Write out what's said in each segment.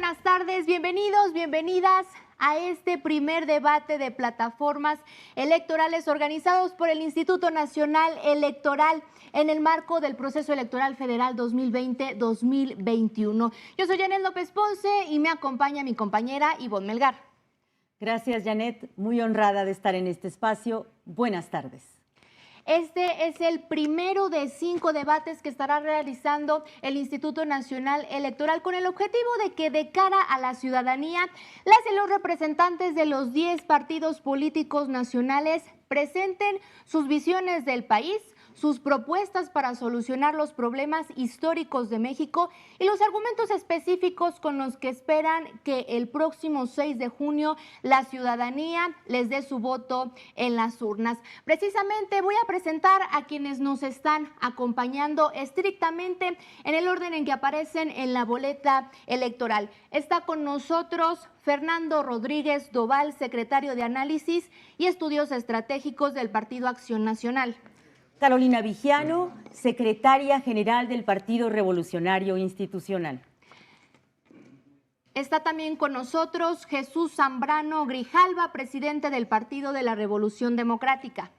buenas tardes, bienvenidos, bienvenidas a este primer debate de plataformas electorales organizados por el Instituto Nacional Electoral en el marco del proceso electoral federal 2020-2021. Yo soy Janet López Ponce y me acompaña mi compañera Ivonne Melgar. Gracias, Janet, muy honrada de estar en este espacio. Buenas tardes. Este es el primero de 5 debates que estará realizando el Instituto Nacional Electoral con el objetivo de que de cara a la ciudadanía, las y los representantes de los 10 partidos políticos nacionales presenten sus visiones del país, sus propuestas para solucionar los problemas históricos de México y los argumentos específicos con los que esperan que el próximo 6 de junio la ciudadanía les dé su voto en las urnas. Precisamente voy a presentar a quienes nos están acompañando estrictamente en el orden en que aparecen en la boleta electoral. Está con nosotros Fernando Rodríguez Doval, secretario de Análisis y Estudios Estratégicos del Partido Acción Nacional. Carolina Vigiano, secretaria general del Partido Revolucionario Institucional. Está también con nosotros Jesús Zambrano Grijalva, presidente del Partido de la Revolución Democrática.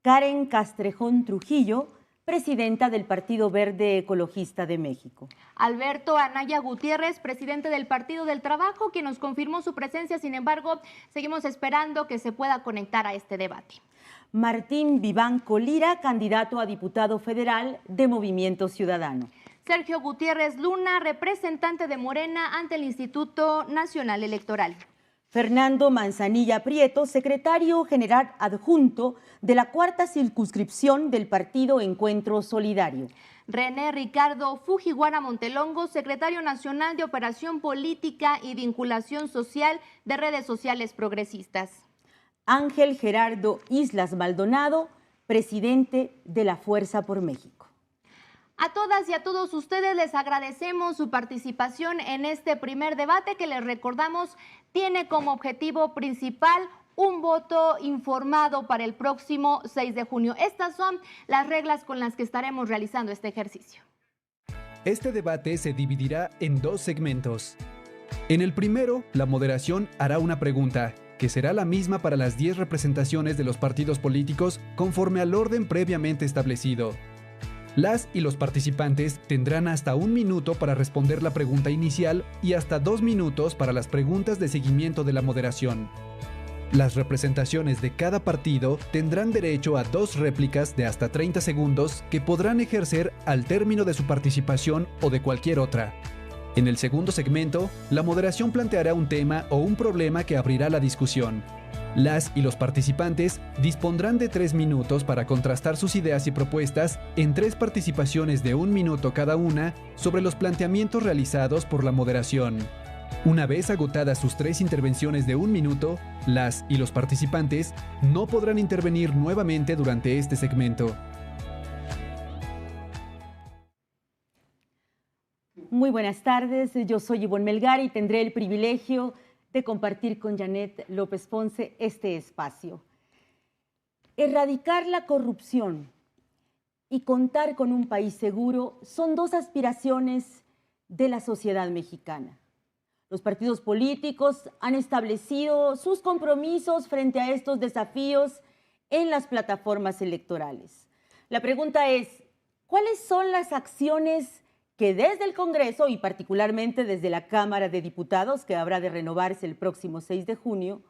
Karen Castrejón Trujillo, presidenta del Partido Verde Ecologista de México. Alberto Anaya Gutiérrez, presidente del Partido del Trabajo, quien nos confirmó su presencia. Sin embargo, seguimos esperando que se pueda conectar a este debate. Martín Vivanco Lira, candidato a diputado federal de Movimiento Ciudadano. Sergio Gutiérrez Luna, representante de Morena ante el Instituto Nacional Electoral. Fernando Manzanilla Prieto, secretario general adjunto de la 4ª circunscripción del Partido Encuentro Solidario. René Ricardo Fujiwara Montelongo, secretario nacional de Operación Política y Vinculación Social de Redes Sociales Progresistas. Ángel Gerardo Islas Maldonado, presidente de la Fuerza por México. A todas y a todos ustedes les agradecemos su participación en este primer debate que les recordamos tiene como objetivo principal un voto informado para el próximo 6 de junio. Estas son las reglas con las que estaremos realizando este ejercicio. Este debate se dividirá en 2 segmentos. En el primero, la moderación hará una pregunta, que será la misma para las 10 representaciones de los partidos políticos conforme al orden previamente establecido. Las y los participantes tendrán hasta 1 minuto para responder la pregunta inicial y hasta 2 minutos para las preguntas de seguimiento de la moderación. Las representaciones de cada partido tendrán derecho a 2 réplicas de hasta 30 segundos que podrán ejercer al término de su participación o de cualquier otra. En el segundo segmento, la moderación planteará un tema o un problema que abrirá la discusión. Las y los participantes dispondrán de 3 minutos para contrastar sus ideas y propuestas en 3 participaciones de 1 minuto cada una sobre los planteamientos realizados por la moderación. Una vez agotadas sus 3 intervenciones de 1 minuto, las y los participantes no podrán intervenir nuevamente durante este segmento. Muy buenas tardes, yo soy Ivonne Melgar y tendré el privilegio de compartir con Janet López Ponce este espacio. Erradicar la corrupción y contar con un país seguro son 2 aspiraciones de la sociedad mexicana. Los partidos políticos han establecido sus compromisos frente a estos desafíos en las plataformas electorales. La pregunta es, ¿cuáles son las acciones que desde el Congreso y particularmente desde la Cámara de Diputados, que habrá de renovarse el próximo 6 de junio,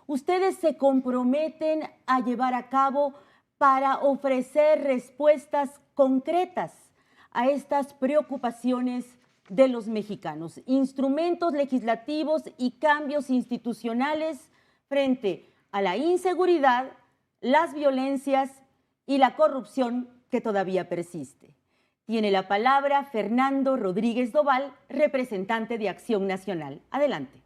ustedes se comprometen a llevar a cabo para ofrecer respuestas concretas a estas preocupaciones de los mexicanos, instrumentos legislativos y cambios institucionales frente a la inseguridad, las violencias y la corrupción que todavía persiste? Tiene la palabra Fernando Rodríguez Doval, representante de Acción Nacional. Adelante.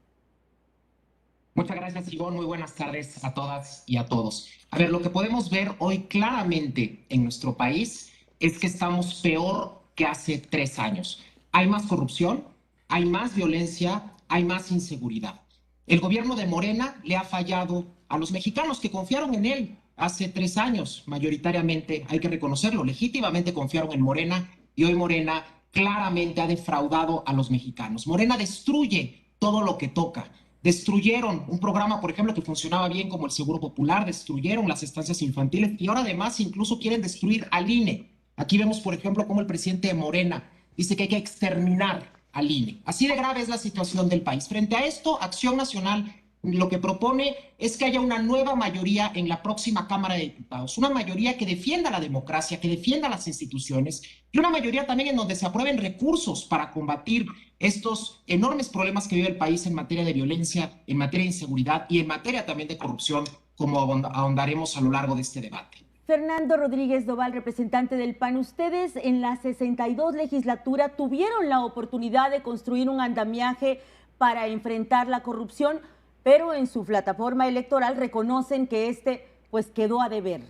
Muchas gracias, Ivonne. Muy buenas tardes a todas y a todos. A ver, lo que podemos ver hoy claramente en nuestro país es que estamos peor que hace 3 años. Hay más corrupción, hay más violencia, hay más inseguridad. El gobierno de Morena le ha fallado a los mexicanos que confiaron en él hace 3 años, mayoritariamente, hay que reconocerlo, legítimamente confiaron en Morena y hoy Morena claramente ha defraudado a los mexicanos. Morena destruye todo lo que toca. Destruyeron un programa, por ejemplo, que funcionaba bien como el Seguro Popular, destruyeron las estancias infantiles y ahora además incluso quieren destruir al INE. Aquí vemos, por ejemplo, cómo el presidente de Morena dice que hay que exterminar al INE. Así de grave es la situación del país. Frente a esto, Acción Nacional lo que propone es que haya una nueva mayoría en la próxima Cámara de Diputados, una mayoría que defienda la democracia, que defienda las instituciones y una mayoría también en donde se aprueben recursos para combatir estos enormes problemas que vive el país en materia de violencia, en materia de inseguridad y en materia también de corrupción, como ahondaremos a lo largo de este debate. Fernando Rodríguez Doval, representante del PAN, ustedes en la 62 legislatura tuvieron la oportunidad de construir un andamiaje para enfrentar la corrupción, pero en su plataforma electoral reconocen que pues quedó a deber.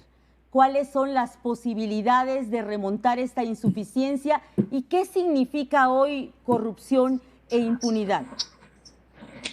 ¿Cuáles son las posibilidades de remontar esta insuficiencia y qué significa hoy corrupción e impunidad?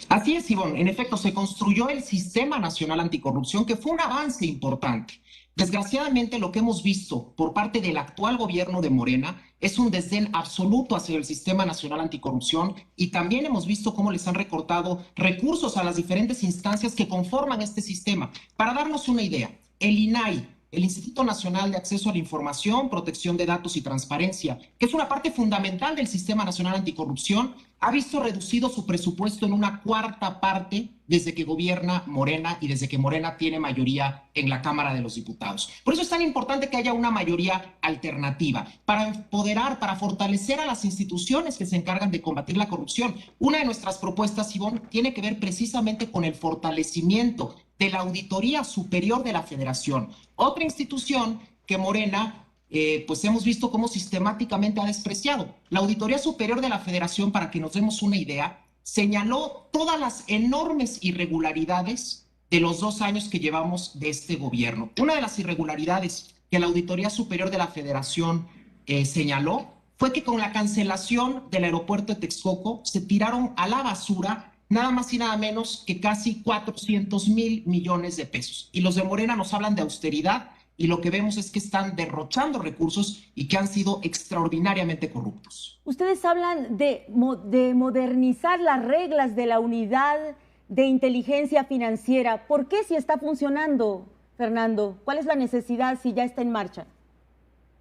Así es, Ivonne. En efecto, se construyó el Sistema Nacional Anticorrupción, que fue un avance importante. Desgraciadamente, lo que hemos visto por parte del actual gobierno de Morena es un desdén absoluto hacia el Sistema Nacional Anticorrupción y también hemos visto cómo les han recortado recursos a las diferentes instancias que conforman este sistema. Para darnos una idea, el INAI, el Instituto Nacional de Acceso a la Información, Protección de Datos y Transparencia, que es una parte fundamental del Sistema Nacional Anticorrupción, ha visto reducido su presupuesto en una cuarta parte desde que gobierna Morena y desde que Morena tiene mayoría en la Cámara de los Diputados. Por eso es tan importante que haya una mayoría alternativa para empoderar, para fortalecer a las instituciones que se encargan de combatir la corrupción. Una de nuestras propuestas, Ivonne, tiene que ver precisamente con el fortalecimiento de la Auditoría Superior de la Federación, otra institución que Morena pues hemos visto cómo sistemáticamente ha despreciado. La Auditoría Superior de la Federación, para que nos demos una idea, señaló todas las enormes irregularidades de los 2 años que llevamos de este gobierno. Una de las irregularidades que la Auditoría Superior de la Federación señaló fue que con la cancelación del aeropuerto de Texcoco se tiraron a la basura nada más y nada menos que casi 400,000 millones de pesos. Y los de Morena nos hablan de austeridad y lo que vemos es que están derrochando recursos y que han sido extraordinariamente corruptos. Ustedes hablan de modernizar las reglas de la unidad de inteligencia financiera. ¿Por qué si está funcionando, Fernando? ¿Cuál es la necesidad si ya está en marcha?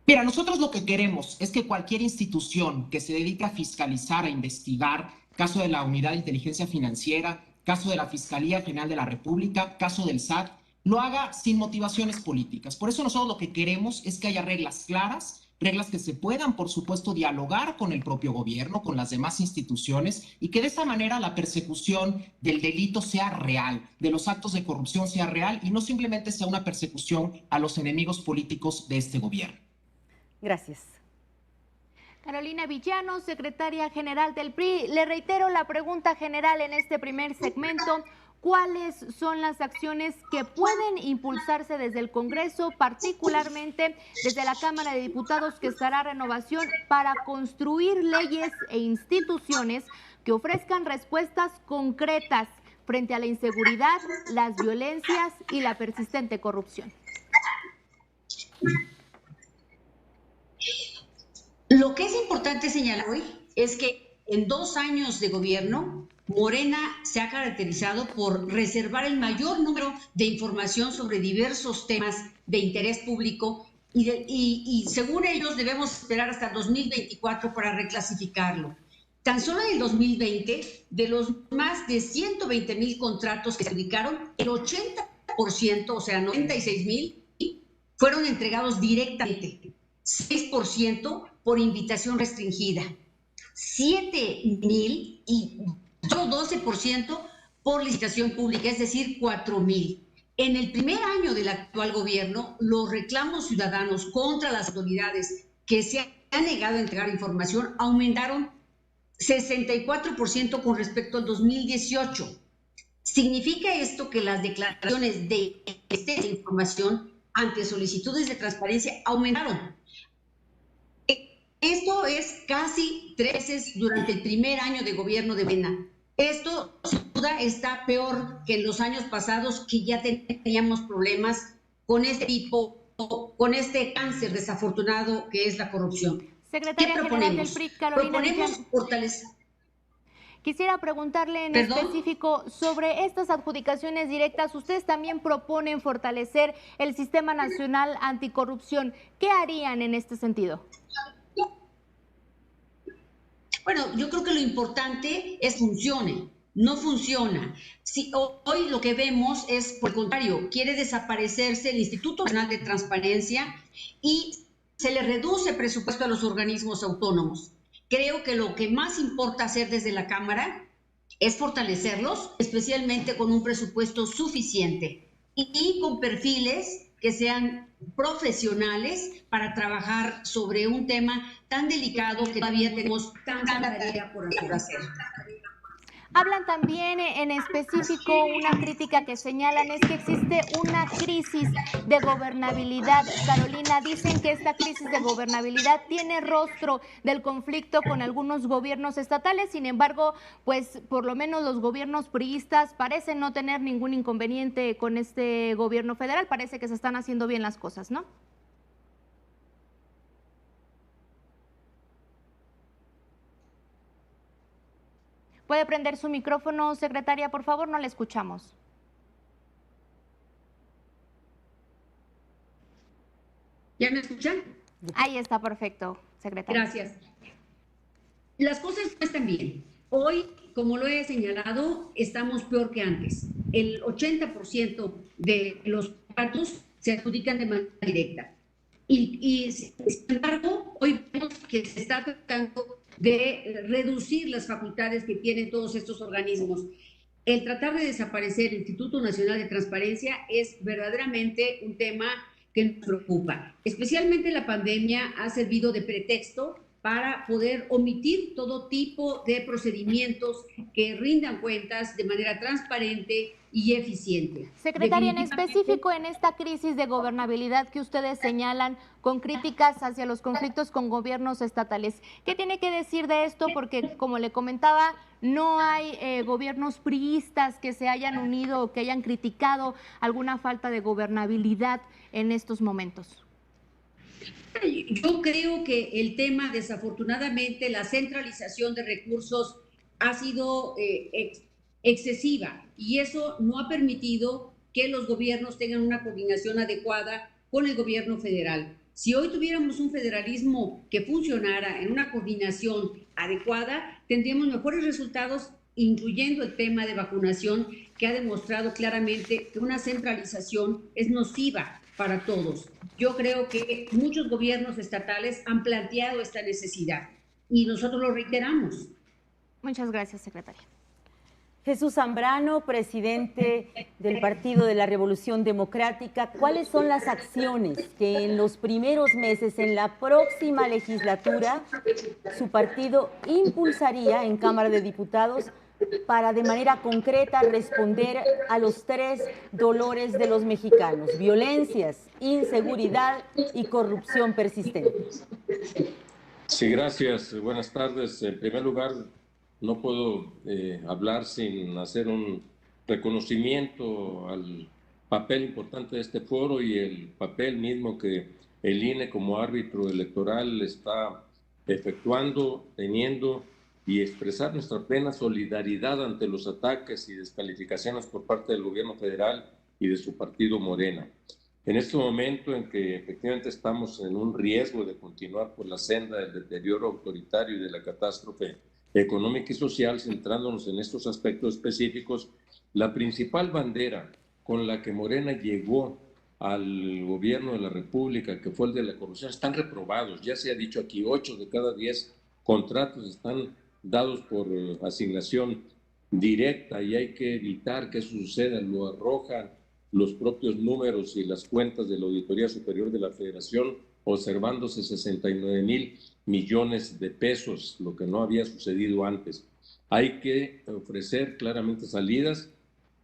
Mira, nosotros lo que queremos es que cualquier institución que se dedique a fiscalizar, a investigar, caso de la Unidad de Inteligencia Financiera, caso de la Fiscalía General de la República, caso del SAT, lo haga sin motivaciones políticas. Por eso nosotros lo que queremos es que haya reglas claras, reglas que se puedan, por supuesto, dialogar con el propio gobierno, con las demás instituciones, y que de esa manera la persecución del delito sea real, de los actos de corrupción sea real y no simplemente sea una persecución a los enemigos políticos de este gobierno. Gracias. Carolina Villano, secretaria general del PRI, le reitero la pregunta general en este primer segmento. ¿Cuáles son las acciones que pueden impulsarse desde el Congreso, particularmente desde la Cámara de Diputados, que estará renovación, para construir leyes e instituciones que ofrezcan respuestas concretas frente a la inseguridad, las violencias y la persistente corrupción? Lo que es importante señalar hoy es que en 2 años de gobierno, Morena se ha caracterizado por reservar el mayor número de información sobre diversos temas de interés público y según ellos debemos esperar hasta 2024 para reclasificarlo. Tan solo en el 2020, de los más de 120,000 contratos que se adjudicaron, el 80%, o sea, 96,000, fueron entregados directamente, 6% por invitación restringida, 7,000 y 12% por licitación pública, es decir, 4,000. En el primer año del actual gobierno, los reclamos ciudadanos contra las autoridades que se han negado a entregar información aumentaron 64% con respecto al 2018. ¿Significa esto que las declaraciones de información ante solicitudes de transparencia aumentaron? Esto es casi 3 veces durante el primer año de gobierno de Morena. Esto, sin duda, está peor que en los años pasados, que ya teníamos problemas con este tipo, con este cáncer desafortunado que es la corrupción. Secretaria General del PRI, Carolina Proponemos Mejía, fortalecer. quisiera preguntarle en ¿Perdón? específico sobre estas adjudicaciones directas. Ustedes también proponen fortalecer el Sistema Nacional Anticorrupción. ¿Qué harían en este sentido? Bueno, yo creo que lo importante es funcione. No funciona. Si hoy lo que vemos es, por el contrario, quiere desaparecerse el Instituto Nacional de Transparencia y se le reduce presupuesto a los organismos autónomos. Creo que lo que más importa hacer desde la Cámara es fortalecerlos, especialmente con un presupuesto suficiente y con perfiles que sean profesionales para trabajar sobre un tema tan delicado que todavía tenemos tanta tarea por hacer. Hablan también en específico, una crítica que señalan es que existe una crisis de gobernabilidad. Carolina, dicen que esta crisis de gobernabilidad tiene rostro del conflicto con algunos gobiernos estatales. Sin embargo, pues por lo menos los gobiernos priistas parecen no tener ningún inconveniente con este gobierno federal. Parece que se están haciendo bien las cosas, ¿no? ¿Puede prender su micrófono, secretaria, por favor? No le escuchamos. ¿Ya me escuchan? Ahí está, perfecto, secretaria. Gracias. Las cosas no están bien. Hoy, como lo he señalado, estamos peor que antes. El 80% de los contratos se adjudican de manera directa. Y sin embargo, hoy vemos que se está tratando de reducir las facultades que tienen todos estos organismos. El tratar de desaparecer el Instituto Nacional de Transparencia es verdaderamente un tema que nos preocupa. Especialmente la pandemia ha servido de pretexto para poder omitir todo tipo de procedimientos que rindan cuentas de manera transparente y eficiente. Secretaria, en específico en esta crisis de gobernabilidad que ustedes señalan con críticas hacia los conflictos con gobiernos estatales, ¿qué tiene que decir de esto? Porque, como le comentaba, no hay gobiernos priistas que se hayan unido o que hayan criticado alguna falta de gobernabilidad en estos momentos. Yo creo que el tema, desafortunadamente, la centralización de recursos ha sido excesiva y eso no ha permitido que los gobiernos tengan una coordinación adecuada con el gobierno federal. Si hoy tuviéramos un federalismo que funcionara en una coordinación adecuada, tendríamos mejores resultados, incluyendo el tema de vacunación, que ha demostrado claramente que una centralización es nociva para todos. Yo creo que muchos gobiernos estatales han planteado esta necesidad y nosotros lo reiteramos. Muchas gracias, secretaria. Jesús Zambrano, presidente del Partido de la Revolución Democrática, ¿cuáles son las acciones que en los primeros meses, en la próxima legislatura, su partido impulsaría en Cámara de Diputados para de manera concreta responder a los 3 dolores de los mexicanos: violencias, inseguridad y corrupción persistente? Sí, gracias. Buenas tardes. En primer lugar, no puedo hablar sin hacer un reconocimiento al papel importante de este foro y el papel mismo que el INE como árbitro electoral está efectuando, teniendo, y expresar nuestra plena solidaridad ante los ataques y descalificaciones por parte del gobierno federal y de su partido Morena. En este momento en que efectivamente estamos en un riesgo de continuar por la senda del deterioro autoritario y de la catástrofe económica y social, centrándonos en estos aspectos específicos, la principal bandera con la que Morena llegó al gobierno de la República, que fue el de la corrupción, están reprobados. Ya se ha dicho aquí, 8 de cada 10 contratos están dados por asignación directa y hay que evitar que eso suceda. Lo arrojan los propios números y las cuentas de la Auditoría Superior de la Federación, observándose 69,000 millones de pesos, lo que no había sucedido antes. Hay que ofrecer claramente salidas,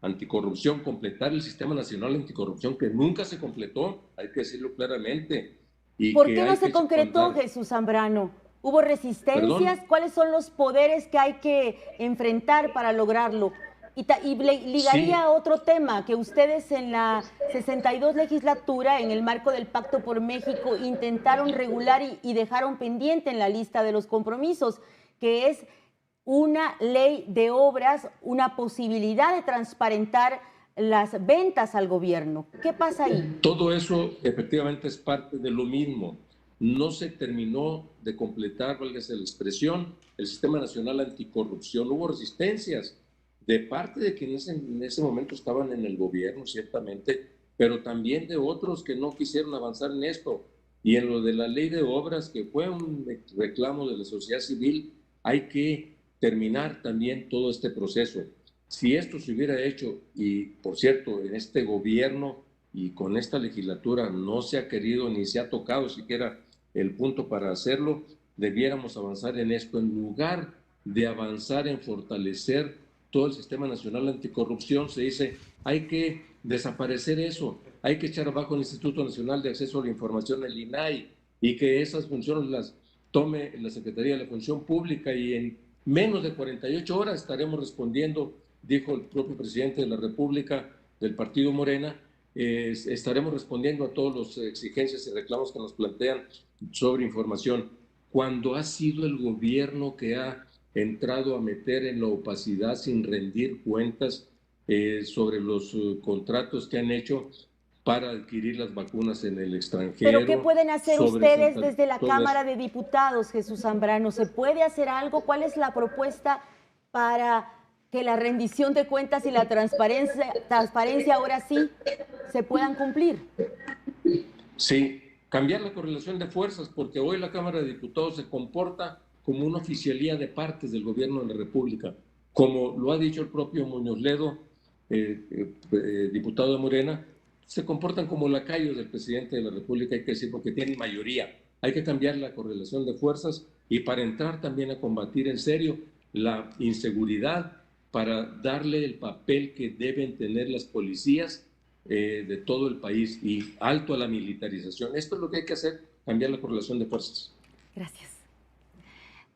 anticorrupción, completar el Sistema Nacional Anticorrupción, que nunca se completó, hay que decirlo claramente. Y ¿por qué no se concretó, Jesús Zambrano? ¿Hubo resistencias? ¿Perdón? ¿Cuáles son los poderes que hay que enfrentar para lograrlo? Y ligaría a otro tema, que ustedes en la 62 legislatura, en el marco del Pacto por México, intentaron regular y dejaron pendiente en la lista de los compromisos, que es una ley de obras, una posibilidad de transparentar las ventas al gobierno. ¿Qué pasa ahí? Todo eso efectivamente es parte de lo mismo. No se terminó de completar, válgase la expresión, el Sistema Nacional Anticorrupción. Hubo resistencias de parte de quienes en ese momento estaban en el gobierno, ciertamente, pero también de otros que no quisieron avanzar en esto. Y en lo de la ley de obras, que fue un reclamo de la sociedad civil, hay que terminar también todo este proceso. Si esto se hubiera hecho, y por cierto, en este gobierno y con esta legislatura no se ha querido ni se ha tocado siquiera el punto para hacerlo, debiéramos avanzar en esto en lugar de avanzar en fortalecer todo el Sistema Nacional Anticorrupción. Se dice, hay que desaparecer eso, hay que echar abajo el Instituto Nacional de Acceso a la Información, el INAI, y que esas funciones las tome la Secretaría de la Función Pública, y en menos de 48 horas estaremos respondiendo, dijo el propio presidente de la República del Partido Morena, estaremos respondiendo a todas las exigencias y reclamos que nos plantean sobre información. Cuando ha sido el gobierno que ha entrado a meter en la opacidad sin rendir cuentas sobre los contratos que han hecho para adquirir las vacunas en el extranjero? ¿Pero qué pueden hacer ustedes desde la Cámara de Diputados, Jesús Zambrano? ¿Se puede hacer algo? ¿Cuál es la propuesta para que la rendición de cuentas y la transparencia ahora sí se puedan cumplir? Sí, cambiar la correlación de fuerzas, porque hoy la Cámara de Diputados se comporta como una oficialía de partes del gobierno de la República. Como lo ha dicho el propio Muñoz Ledo, diputado de Morena, se comportan como lacayos del presidente de la República, hay que decir, porque tienen mayoría. Hay que cambiar la correlación de fuerzas, y para entrar también a combatir en serio la inseguridad, para darle el papel que deben tener las policías de todo el país, y alto a la militarización. Esto es lo que hay que hacer, cambiar la correlación de fuerzas. Gracias.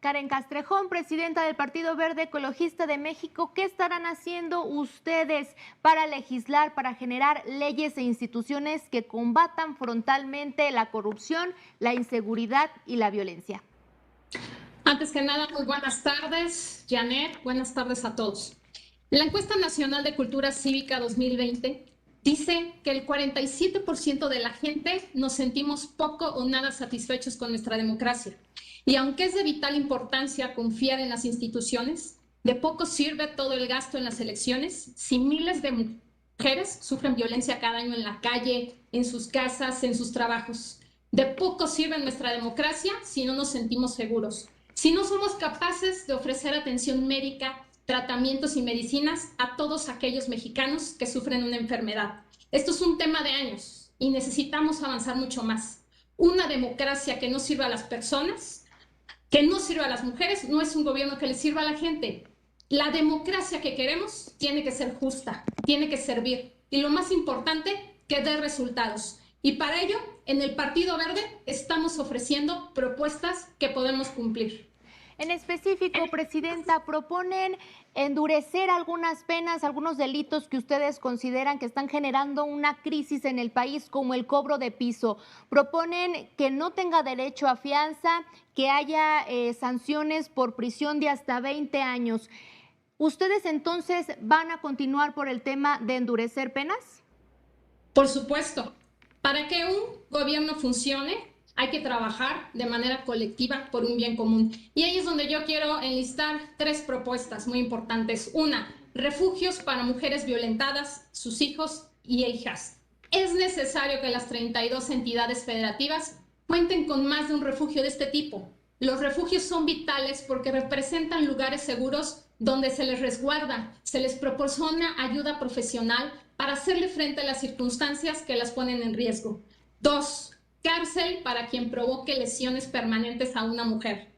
Karen Castrejón, presidenta del Partido Verde Ecologista de México, ¿qué estarán haciendo ustedes para legislar, para generar leyes e instituciones que combatan frontalmente la corrupción, la inseguridad y la violencia? Antes que nada, muy buenas tardes, Janet, buenas tardes a todos. La encuesta nacional de cultura cívica 2020 dice que el 47% de la gente nos sentimos poco o nada satisfechos con nuestra democracia. Y aunque es de vital importancia confiar en las instituciones, de poco sirve todo el gasto en las elecciones si miles de mujeres sufren violencia cada año en la calle, en sus casas, en sus trabajos. De poco sirve nuestra democracia si no nos sentimos seguros. Si no somos capaces de ofrecer atención médica, tratamientos y medicinas a todos aquellos mexicanos que sufren una enfermedad. Esto es un tema de años y necesitamos avanzar mucho más. Una democracia que no sirva a las personas, que no sirva a las mujeres, no es un gobierno que le sirva a la gente. La democracia que queremos tiene que ser justa, tiene que servir, y lo más importante, que dé resultados. Y para ello, en el Partido Verde estamos ofreciendo propuestas que podemos cumplir. En específico, presidenta, proponen endurecer algunas penas, algunos delitos que ustedes consideran que están generando una crisis en el país, como el cobro de piso. Proponen que no tenga derecho a fianza, que haya sanciones por prisión de hasta 20 años. ¿Ustedes entonces van a continuar por el tema de endurecer penas? Por supuesto. Para que un gobierno funcione, hay que trabajar de manera colectiva por un bien común. Y ahí es donde yo quiero enlistar 3 propuestas muy importantes. Una, refugios para mujeres violentadas, sus hijos y hijas. Es necesario que las 32 entidades federativas cuenten con más de un refugio de este tipo. Los refugios son vitales porque representan lugares seguros donde se les resguarda, se les proporciona ayuda profesional para hacerle frente a las circunstancias que las ponen en riesgo. 2, cárcel para quien provoque lesiones permanentes a una mujer.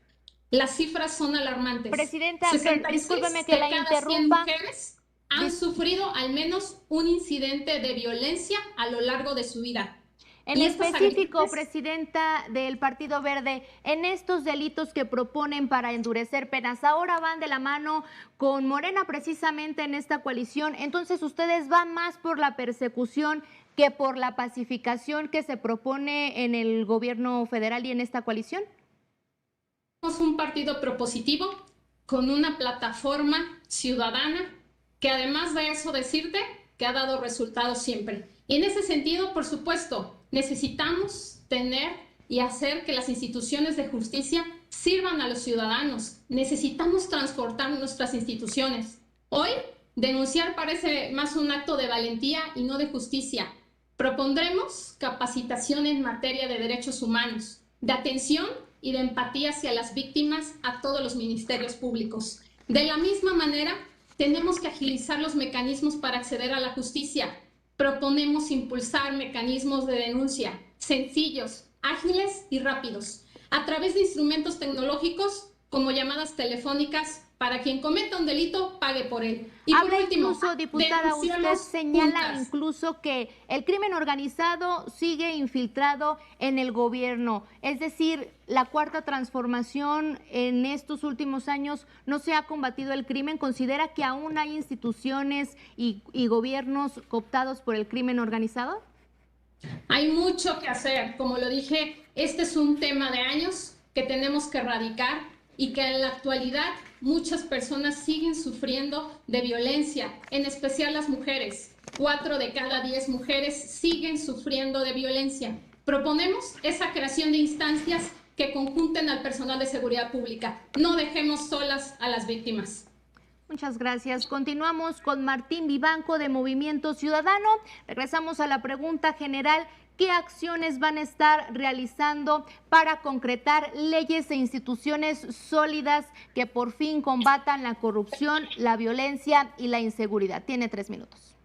Las cifras son alarmantes. Presidenta, discúlpeme que la interrumpa. 100 mujeres han sufrido al menos un incidente de violencia a lo largo de su vida. En específico, presidenta del Partido Verde, en estos delitos que proponen para endurecer penas, ahora van de la mano con Morena precisamente en esta coalición, entonces ustedes van más por la persecución que por la pacificación que se propone en el gobierno federal y en esta coalición. Somos un partido propositivo con una plataforma ciudadana que además de eso decirte que ha dado resultados siempre. Y en ese sentido, por supuesto, necesitamos tener y hacer que las instituciones de justicia sirvan a los ciudadanos. Necesitamos transportar nuestras instituciones. Hoy, denunciar parece más un acto de valentía y no de justicia. Propondremos capacitación en materia de derechos humanos, de atención y de empatía hacia las víctimas a todos los ministerios públicos. De la misma manera, tenemos que agilizar los mecanismos para acceder a la justicia. Proponemos impulsar mecanismos de denuncia sencillos, ágiles y rápidos, a través de instrumentos tecnológicos como llamadas telefónicas para quien cometa un delito pague por él. Y Habla por último, incluso, diputada, usted señala incluso que el crimen organizado sigue infiltrado en el gobierno. Es decir, la cuarta transformación en estos últimos años no se ha combatido el crimen. ¿Considera que aún hay instituciones y gobiernos cooptados por el crimen organizado? Hay mucho que hacer. Como lo dije, este es un tema de años que tenemos que erradicar y que en la actualidad muchas personas siguen sufriendo de violencia, en especial las mujeres. 4 de cada 10 mujeres siguen sufriendo de violencia. Proponemos esa creación de instancias que conjunten al personal de seguridad pública. No dejemos solas a las víctimas. Muchas gracias. Continuamos con Martín Vivanco de Movimiento Ciudadano. Regresamos a la pregunta general. ¿Qué acciones van a estar realizando para concretar leyes e instituciones sólidas que por fin combatan la corrupción, la violencia y la inseguridad? Tiene 3 minutos.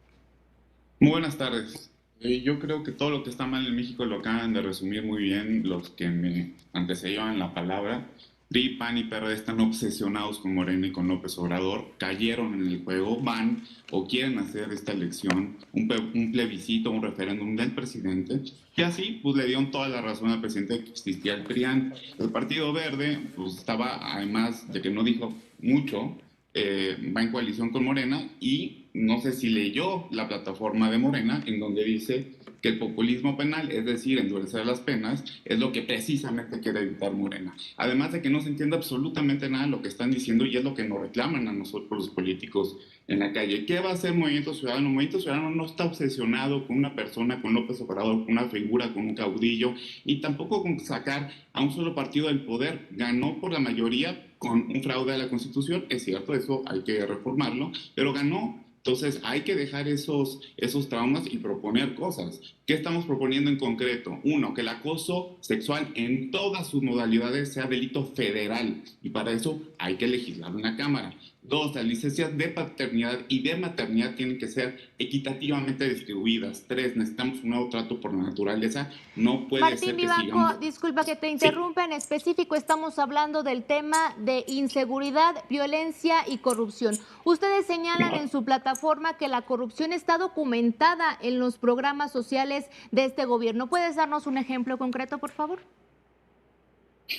Muy buenas tardes. Yo creo que todo lo que está mal en México lo acaban de resumir muy bien los que me antecedieron la palabra. PRI, PAN y PRD están obsesionados con Morena y con López Obrador, cayeron en el juego, van o quieren hacer esta elección, un plebiscito, un referéndum del presidente, y así pues le dieron toda la razón al presidente que existía el PRIAN. El Partido Verde pues estaba, además de que no dijo mucho, va en coalición con Morena, y no sé si leyó la plataforma de Morena, en donde dice que el populismo penal, es decir, endurecer las penas, es lo que precisamente quiere evitar Morena. Además de que no se entiende absolutamente nada de lo que están diciendo, y es lo que nos reclaman a nosotros los políticos en la calle. ¿Qué va a hacer Movimiento Ciudadano? Movimiento Ciudadano no está obsesionado con una persona, con López Obrador, con una figura, con un caudillo, y tampoco con sacar a un solo partido del poder. Ganó por la mayoría con un fraude a la Constitución, es cierto, eso hay que reformarlo, pero ganó. Entonces hay que dejar esos traumas y proponer cosas. ¿Qué estamos proponiendo en concreto? 1, que el acoso sexual en todas sus modalidades sea delito federal, y para eso hay que legislar en la Cámara. 2, las licencias de paternidad y de maternidad tienen que ser equitativamente distribuidas. 3, necesitamos un nuevo trato por la naturaleza. No puede Martín ser que Vivanco, sigamos... disculpa que te interrumpa, en específico estamos hablando del tema de inseguridad, violencia y corrupción. Ustedes señalan en su plataforma que la corrupción está documentada en los programas sociales de este gobierno. ¿Puedes darnos un ejemplo concreto, por favor?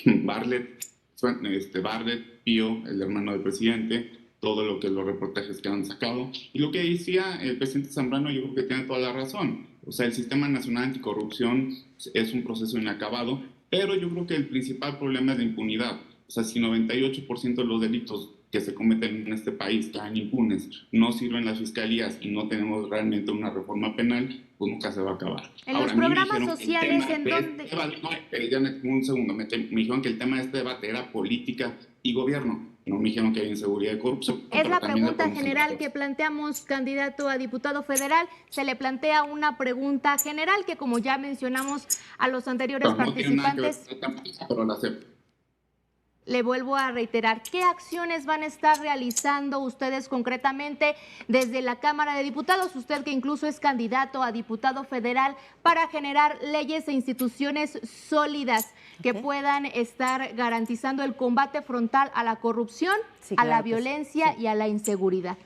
Bartlett, Pío, el hermano del presidente, todo lo que los reportajes que han sacado. Y lo que decía el presidente Zambrano, yo creo que tiene toda la razón. O sea, el Sistema Nacional Anticorrupción es un proceso inacabado, pero yo creo que el principal problema es la impunidad. O sea, si 98% de los delitos que se cometen en este país quedan impunes, no sirven las fiscalías y no tenemos realmente una reforma penal, pues nunca se va a acabar. En los programas sociales, ¿en dónde? Un segundo, me dijeron que el tema de este debate era política y gobierno. No me dijeron que hay inseguridad y corrupción. Es la pregunta general que planteamos, candidato a diputado federal. Se le plantea una pregunta general que, como ya mencionamos a los anteriores participantes, pero la acepto. Le vuelvo a reiterar, ¿qué acciones van a estar realizando ustedes concretamente desde la Cámara de Diputados? Usted que incluso es candidato a diputado federal, para generar leyes e instituciones sólidas que puedan estar garantizando el combate frontal a la corrupción, a la violencia y a la inseguridad.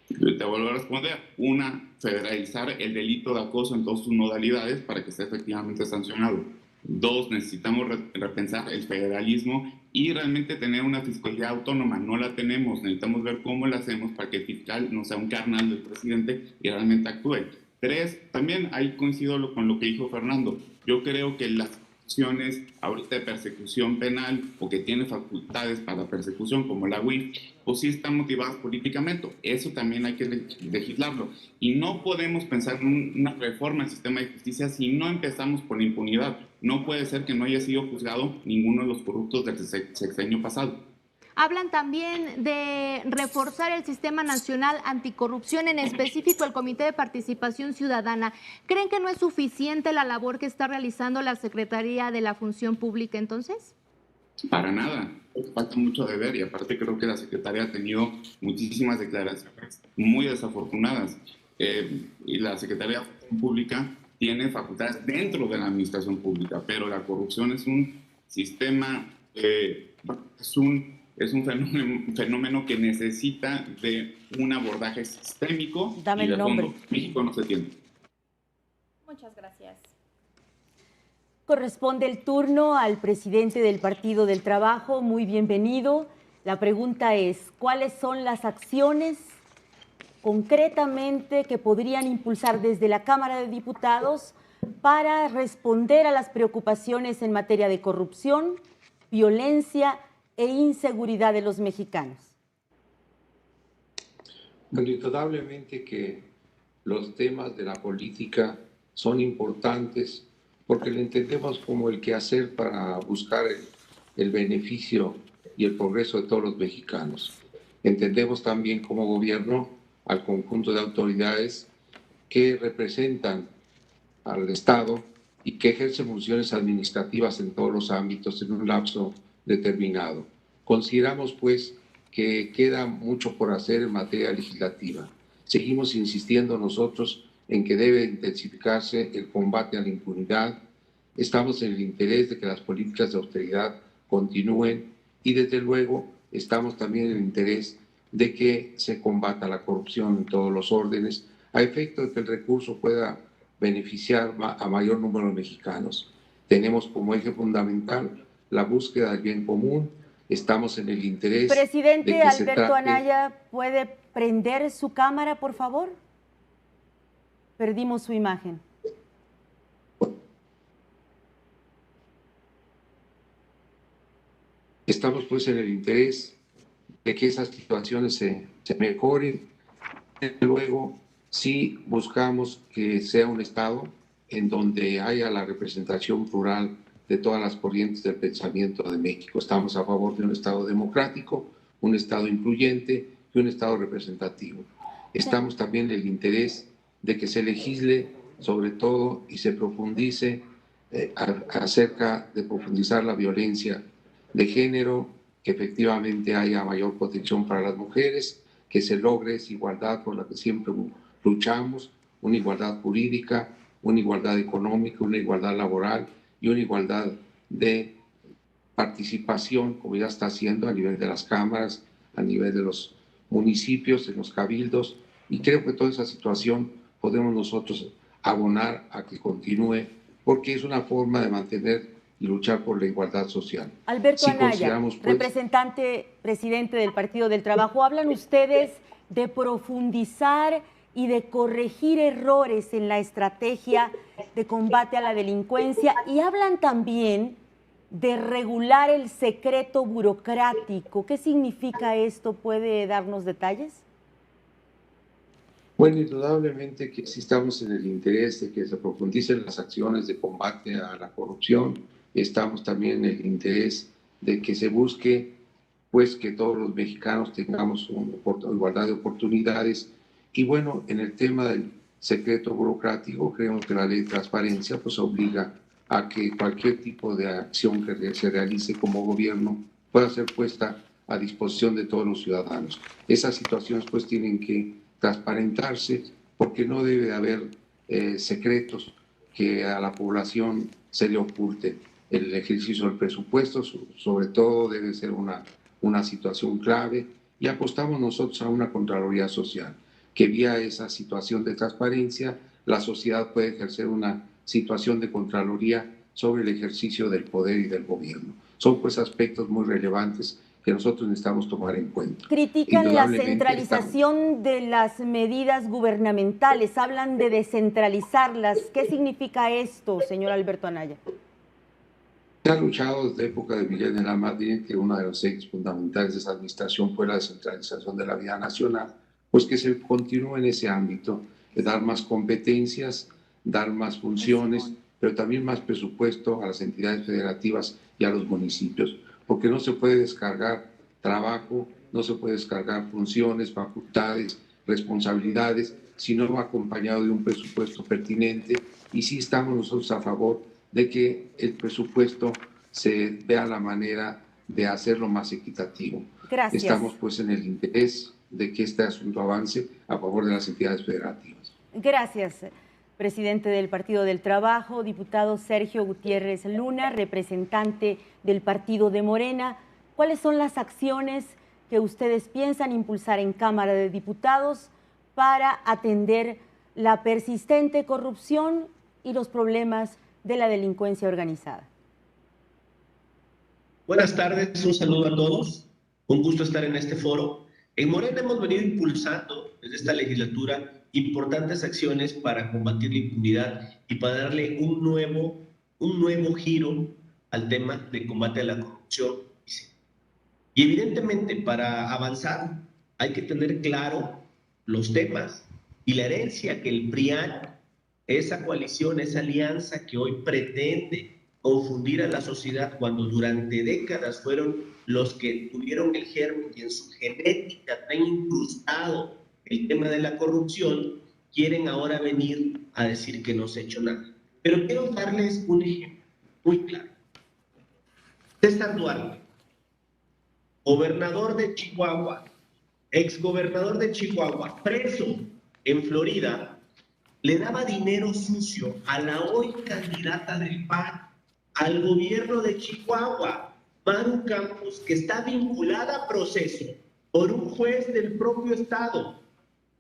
Te vuelvo a responder. Una, federalizar el delito de acoso en todas sus modalidades para que esté efectivamente sancionado. Dos, necesitamos repensar el federalismo y realmente tener una fiscalía autónoma. No la tenemos. Necesitamos ver cómo la hacemos para que el fiscal no sea un carnal del presidente y realmente actúe. Tres, también ahí coincido con lo que dijo Fernando. Yo creo que las acciones ahorita de persecución penal o que tiene facultades para persecución como la UIF, pues sí están motivadas políticamente. Eso también hay que legislarlo. Y no podemos pensar en una reforma al sistema de justicia si no empezamos por la impunidad. No puede ser que no haya sido juzgado ninguno de los corruptos del sexenio pasado. Hablan también de reforzar el Sistema Nacional Anticorrupción, en específico el Comité de Participación Ciudadana. ¿Creen que no es suficiente la labor que está realizando la Secretaría de la Función Pública entonces? Para nada, falta mucho de ver y aparte creo que la Secretaría ha tenido muchísimas declaraciones muy desafortunadas y la Secretaría de la Función Pública tiene facultades dentro de la administración pública, pero la corrupción es un sistema, es un fenómeno que necesita de un abordaje sistémico. Dame y de el nombre. fondo. México no se tiene. Muchas gracias. Corresponde el turno al presidente del Partido del Trabajo. Muy bienvenido. La pregunta es, ¿cuáles son las acciones concretamente que podrían impulsar desde la Cámara de Diputados para responder a las preocupaciones en materia de corrupción, violencia e inseguridad de los mexicanos? Bueno, indudablemente que los temas de la política son importantes porque lo entendemos como el quehacer para buscar el beneficio y el progreso de todos los mexicanos. Entendemos también como gobierno al conjunto de autoridades que representan al Estado y que ejercen funciones administrativas en todos los ámbitos en un lapso determinado. Consideramos, pues, que queda mucho por hacer en materia legislativa. Seguimos insistiendo nosotros en que debe intensificarse el combate a la impunidad. Estamos en el interés de que las políticas de austeridad continúen y, desde luego, estamos también en el interés de que se combata la corrupción en todos los órdenes, a efecto de que el recurso pueda beneficiar a mayor número de mexicanos. Tenemos como eje fundamental la búsqueda del bien común. Estamos en el interés. Presidente de que Alberto Anaya, ¿puede prender su cámara, por favor? Perdimos su imagen. Estamos pues en el interés de que esas situaciones se mejoren. Luego, sí buscamos que sea un Estado en donde haya la representación plural de todas las corrientes del pensamiento de México. Estamos a favor de un Estado democrático, un Estado incluyente y un Estado representativo. Estamos también en el interés de que se legisle sobre todo y se profundice acerca de profundizar la violencia de género, que efectivamente haya mayor protección para las mujeres, que se logre esa igualdad por la que siempre luchamos, una igualdad jurídica, una igualdad económica, una igualdad laboral y una igualdad de participación, como ya está haciendo a nivel de las cámaras, a nivel de los municipios, de los cabildos, y creo que toda esa situación podemos nosotros abonar a que continúe, porque es una forma de mantener y luchar por la igualdad social. Alberto Anaya, pues, representante, presidente del Partido del Trabajo, hablan ustedes de profundizar y de corregir errores en la estrategia de combate a la delincuencia y hablan también de regular el secreto burocrático. ¿Qué significa esto? ¿Puede darnos detalles? Bueno, indudablemente que sí estamos en el interés de que se profundicen las acciones de combate a la corrupción. Estamos también en el interés de que se busque, pues, que todos los mexicanos tengamos una igualdad de oportunidades. Y bueno, en el tema del secreto burocrático, creemos que la ley de transparencia pues obliga a que cualquier tipo de acción que se realice como gobierno pueda ser puesta a disposición de todos los ciudadanos. Esas situaciones pues tienen que transparentarse porque no debe haber secretos que a la población se le oculten. El ejercicio del presupuesto sobre todo debe ser una situación clave y apostamos nosotros a una Contraloría Social. que vía esa situación de transparencia, la sociedad puede ejercer una situación de contraloría sobre el ejercicio del poder y del gobierno. Son pues aspectos muy relevantes que nosotros necesitamos tomar en cuenta. Critican la centralización de las medidas gubernamentales, hablan de descentralizarlas. ¿Qué significa esto, señor Alberto Anaya? Se ha luchado desde la época de Miguel de la Madrid que uno de los ejes fundamentales de esa administración fue la descentralización de la vida nacional, pues que se continúe en ese ámbito, de dar más competencias, dar más funciones, pero también más presupuesto a las entidades federativas y a los municipios, porque no se puede descargar trabajo, no se puede descargar funciones, facultades, responsabilidades, si no va acompañado de un presupuesto pertinente, y sí estamos nosotros a favor de que el presupuesto se vea la manera de hacerlo más equitativo. Gracias. Estamos pues en el interés de que este asunto avance a favor de las entidades federativas. Gracias, presidente del Partido del Trabajo, diputado Sergio Gutiérrez Luna, representante del Partido de Morena. ¿Cuáles son las acciones que ustedes piensan impulsar en Cámara de Diputados para atender la persistente corrupción y los problemas de la delincuencia organizada? Buenas tardes, un saludo a todos. Un gusto estar en este foro. En Morena hemos venido impulsando desde esta legislatura importantes acciones para combatir la impunidad y para darle un nuevo giro al tema de combate a la corrupción. Y evidentemente para avanzar hay que tener claro los temas y la herencia que el PRIAN, esa coalición, esa alianza que hoy pretende confundir a la sociedad cuando durante décadas fueron los que tuvieron el germen y en su genética han incrustado el tema de la corrupción, quieren ahora venir a decir que no se ha hecho nada. Pero quiero darles un ejemplo muy claro. César Duarte, gobernador de Chihuahua, exgobernador de Chihuahua, preso en Florida, le daba dinero sucio a la hoy candidata del PAN al gobierno de Chihuahua, Maru Campos, que está vinculada a proceso por un juez del propio estado,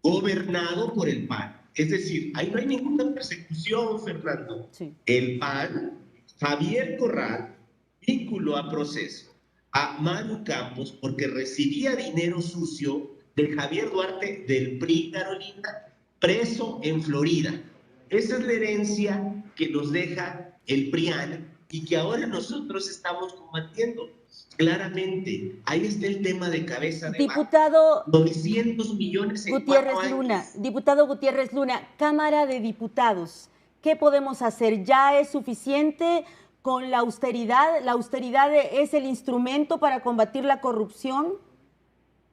gobernado por el PAN. Es decir, ahí no hay ninguna persecución, Fernando. Sí. El PAN, Javier Corral, vinculó a proceso a Maru Campos porque recibía dinero sucio de Javier Duarte del PRI, Carolina, preso en Florida. Esa es la herencia que nos deja el PRIAN y que ahora nosotros estamos combatiendo. Claramente, ahí está el tema de cabeza de diputado 900 millones en Gutiérrez 4 años. Luna, diputado Gutiérrez Luna, Cámara de Diputados, ¿qué podemos hacer? ¿Ya es suficiente con la austeridad? ¿La austeridad es el instrumento para combatir la corrupción?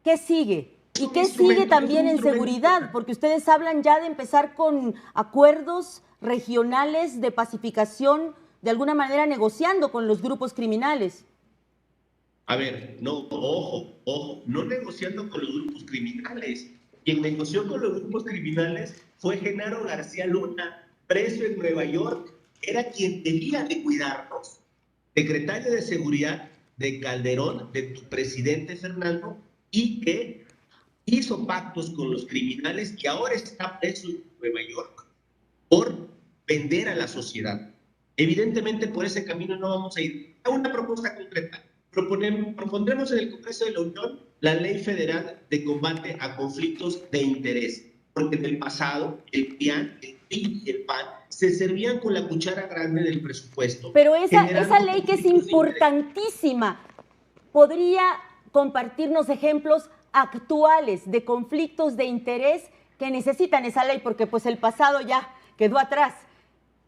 ¿Qué sigue? ¿Y qué sigue también en seguridad? Porque ustedes hablan ya de empezar con acuerdos regionales de pacificación, de alguna manera negociando con los grupos criminales. A ver, no, ojo, no negociando con los grupos criminales. Quien negoció con los grupos criminales fue Genaro García Luna, preso en Nueva York. Era quien debía de cuidarnos. Secretario de Seguridad de Calderón, de tu presidente Fernando, y que hizo pactos con los criminales y ahora está preso en Nueva York por vender a la sociedad. Evidentemente por ese camino no vamos a ir. A una propuesta concreta. Propondremos en el Congreso de la Unión la Ley Federal de Combate a Conflictos de Interés, porque en el pasado el PRIAN, el PRI y el PAN se servían con la cuchara grande del presupuesto. Pero esa ley que es importantísima, ¿podría compartirnos ejemplos actuales de conflictos de interés que necesitan esa ley? Porque pues el pasado ya quedó atrás.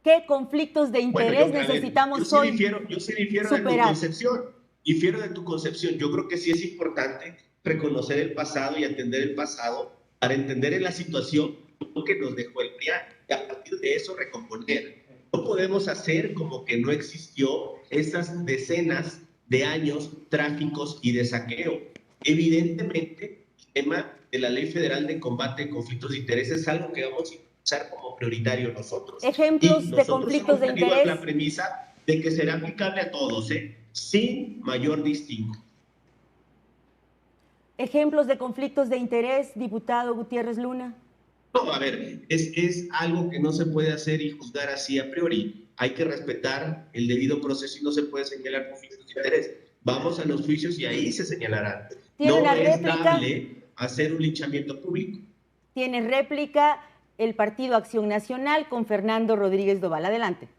¿Qué conflictos de interés necesitamos hoy superar? Yo sí difiero de tu concepción. Difiero de tu concepción. Yo creo que sí es importante reconocer el pasado y atender el pasado para entender en la situación que nos dejó el PRIAN y a partir de eso recomponer. No podemos hacer como que no existió esas decenas de años trágicos y de saqueo. Evidentemente, el tema de la Ley Federal de Combate a Conflictos de Interés es algo que vamos a impulsar como prioritario nosotros. Ejemplos de conflictos de interés. La premisa de que será aplicable a todos, sin mayor distingo. Ejemplos de conflictos de interés, diputado Gutiérrez Luna. No, a ver, es algo que no se puede hacer y juzgar así a priori. Hay que respetar el debido proceso y no se puede señalar conflictos de interés. Vamos a los juicios y ahí se señalarán. ¿Tiene una No es réplica? dable hacer un linchamiento público. Tiene réplica el Partido Acción Nacional con Fernando Rodríguez Doval. Adelante.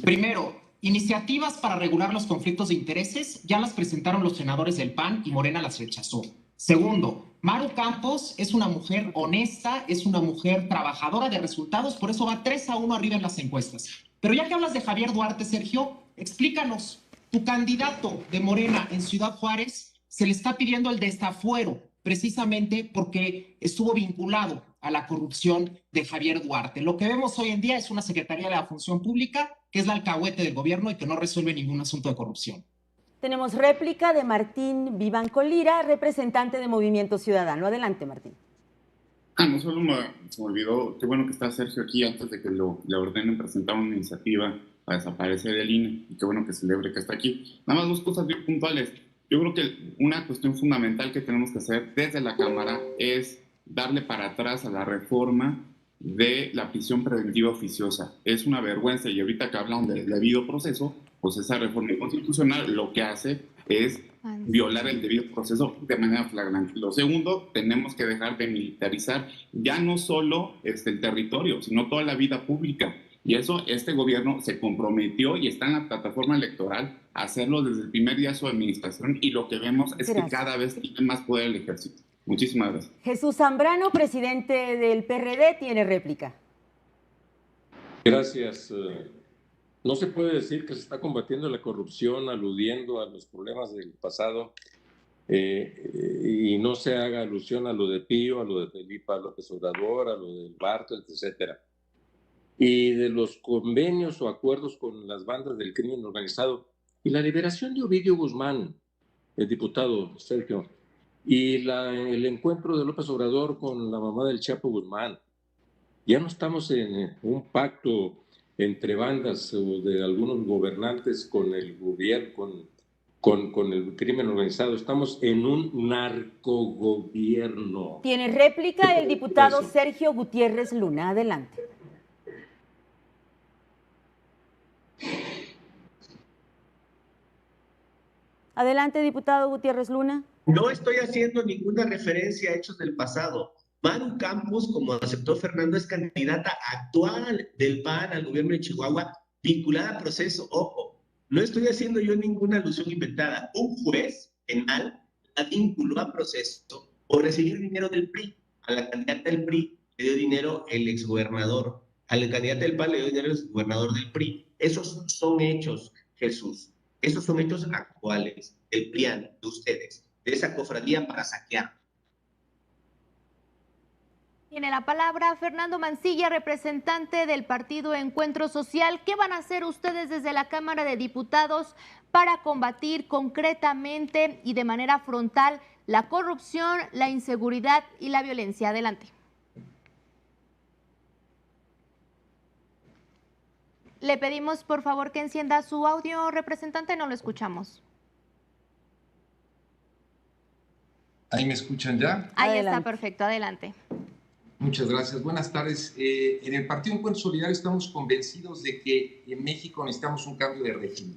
Primero, iniciativas para regular los conflictos de intereses ya las presentaron los senadores del PAN y Morena las rechazó. Segundo, Maru Campos es una mujer honesta, es una mujer trabajadora de resultados, por eso va 3-1 arriba en las encuestas. Pero ya que hablas de Javier Duarte, Sergio, explícanos, tu candidato de Morena en Ciudad Juárez se le está pidiendo el desafuero precisamente porque estuvo vinculado a la corrupción de Javier Duarte. Lo que vemos hoy en día es una Secretaría de la Función Pública que es la alcahuete del gobierno y que no resuelve ningún asunto de corrupción. Tenemos réplica de Martín Vivanco Lira, representante de Movimiento Ciudadano. Adelante, Martín. No solo se me olvidó, qué bueno que está Sergio aquí antes de que le ordenen presentar una iniciativa para desaparecer el INE, y qué bueno que celebre que está aquí. Nada más dos cosas bien puntuales. Yo creo que una cuestión fundamental que tenemos que hacer desde la Cámara es darle para atrás a la reforma de la prisión preventiva oficiosa. Es una vergüenza, y ahorita que hablan del debido proceso, pues esa reforma constitucional lo que hace es violar el debido proceso de manera flagrante. Lo segundo, tenemos que dejar de militarizar ya no solo el territorio, sino toda la vida pública. Y eso, este gobierno se comprometió y está en la plataforma electoral a hacerlo desde el primer día de su administración, y lo que vemos es que cada vez tiene más poder el ejército. Muchísimas gracias. Jesús Zambrano, presidente del PRD, tiene réplica. Gracias. No se puede decir que se está combatiendo la corrupción aludiendo a los problemas del pasado y no se haga alusión a lo de Pío, a lo de Felipe López Obrador, a lo del Bartlett, etcétera. Y de los convenios o acuerdos con las bandas del crimen organizado y la liberación de Ovidio Guzmán, el diputado Sergio, y el encuentro de López Obrador con la mamá del Chapo Guzmán. Ya no estamos en un pacto entre bandas de algunos gobernantes con el gobierno, con el crimen organizado. Estamos en un narcogobierno. Tiene réplica el diputado Sergio Gutiérrez Luna. Adelante. Adelante, diputado Gutiérrez Luna. No estoy haciendo ninguna referencia a hechos del pasado. Maru Campos, como aceptó Fernando, es candidata actual del PAN al gobierno de Chihuahua, vinculada a proceso. Ojo, no estoy haciendo yo ninguna alusión inventada. Un juez penal la vinculó a proceso por recibir dinero del PRI. A la candidata del PRI le dio dinero el exgobernador. A la candidata del PAN le dio dinero el exgobernador del PRI. Esos son hechos, Jesús. Esos son hechos actuales del PRIAN, de ustedes, de esa cofradía para saquear. Tiene la palabra Fernando Mancilla, representante del partido Encuentro Social. ¿Qué van a hacer ustedes desde la Cámara de Diputados para combatir concretamente y de manera frontal la corrupción, la inseguridad y la violencia? Adelante. Le pedimos por favor que encienda su audio, representante, no lo escuchamos. ¿Ahí me escuchan ya? Ahí Adelante. está, perfecto, adelante. Muchas gracias. Buenas tardes. En el Partido Encuentro Solidario estamos convencidos de que en México necesitamos un cambio de régimen.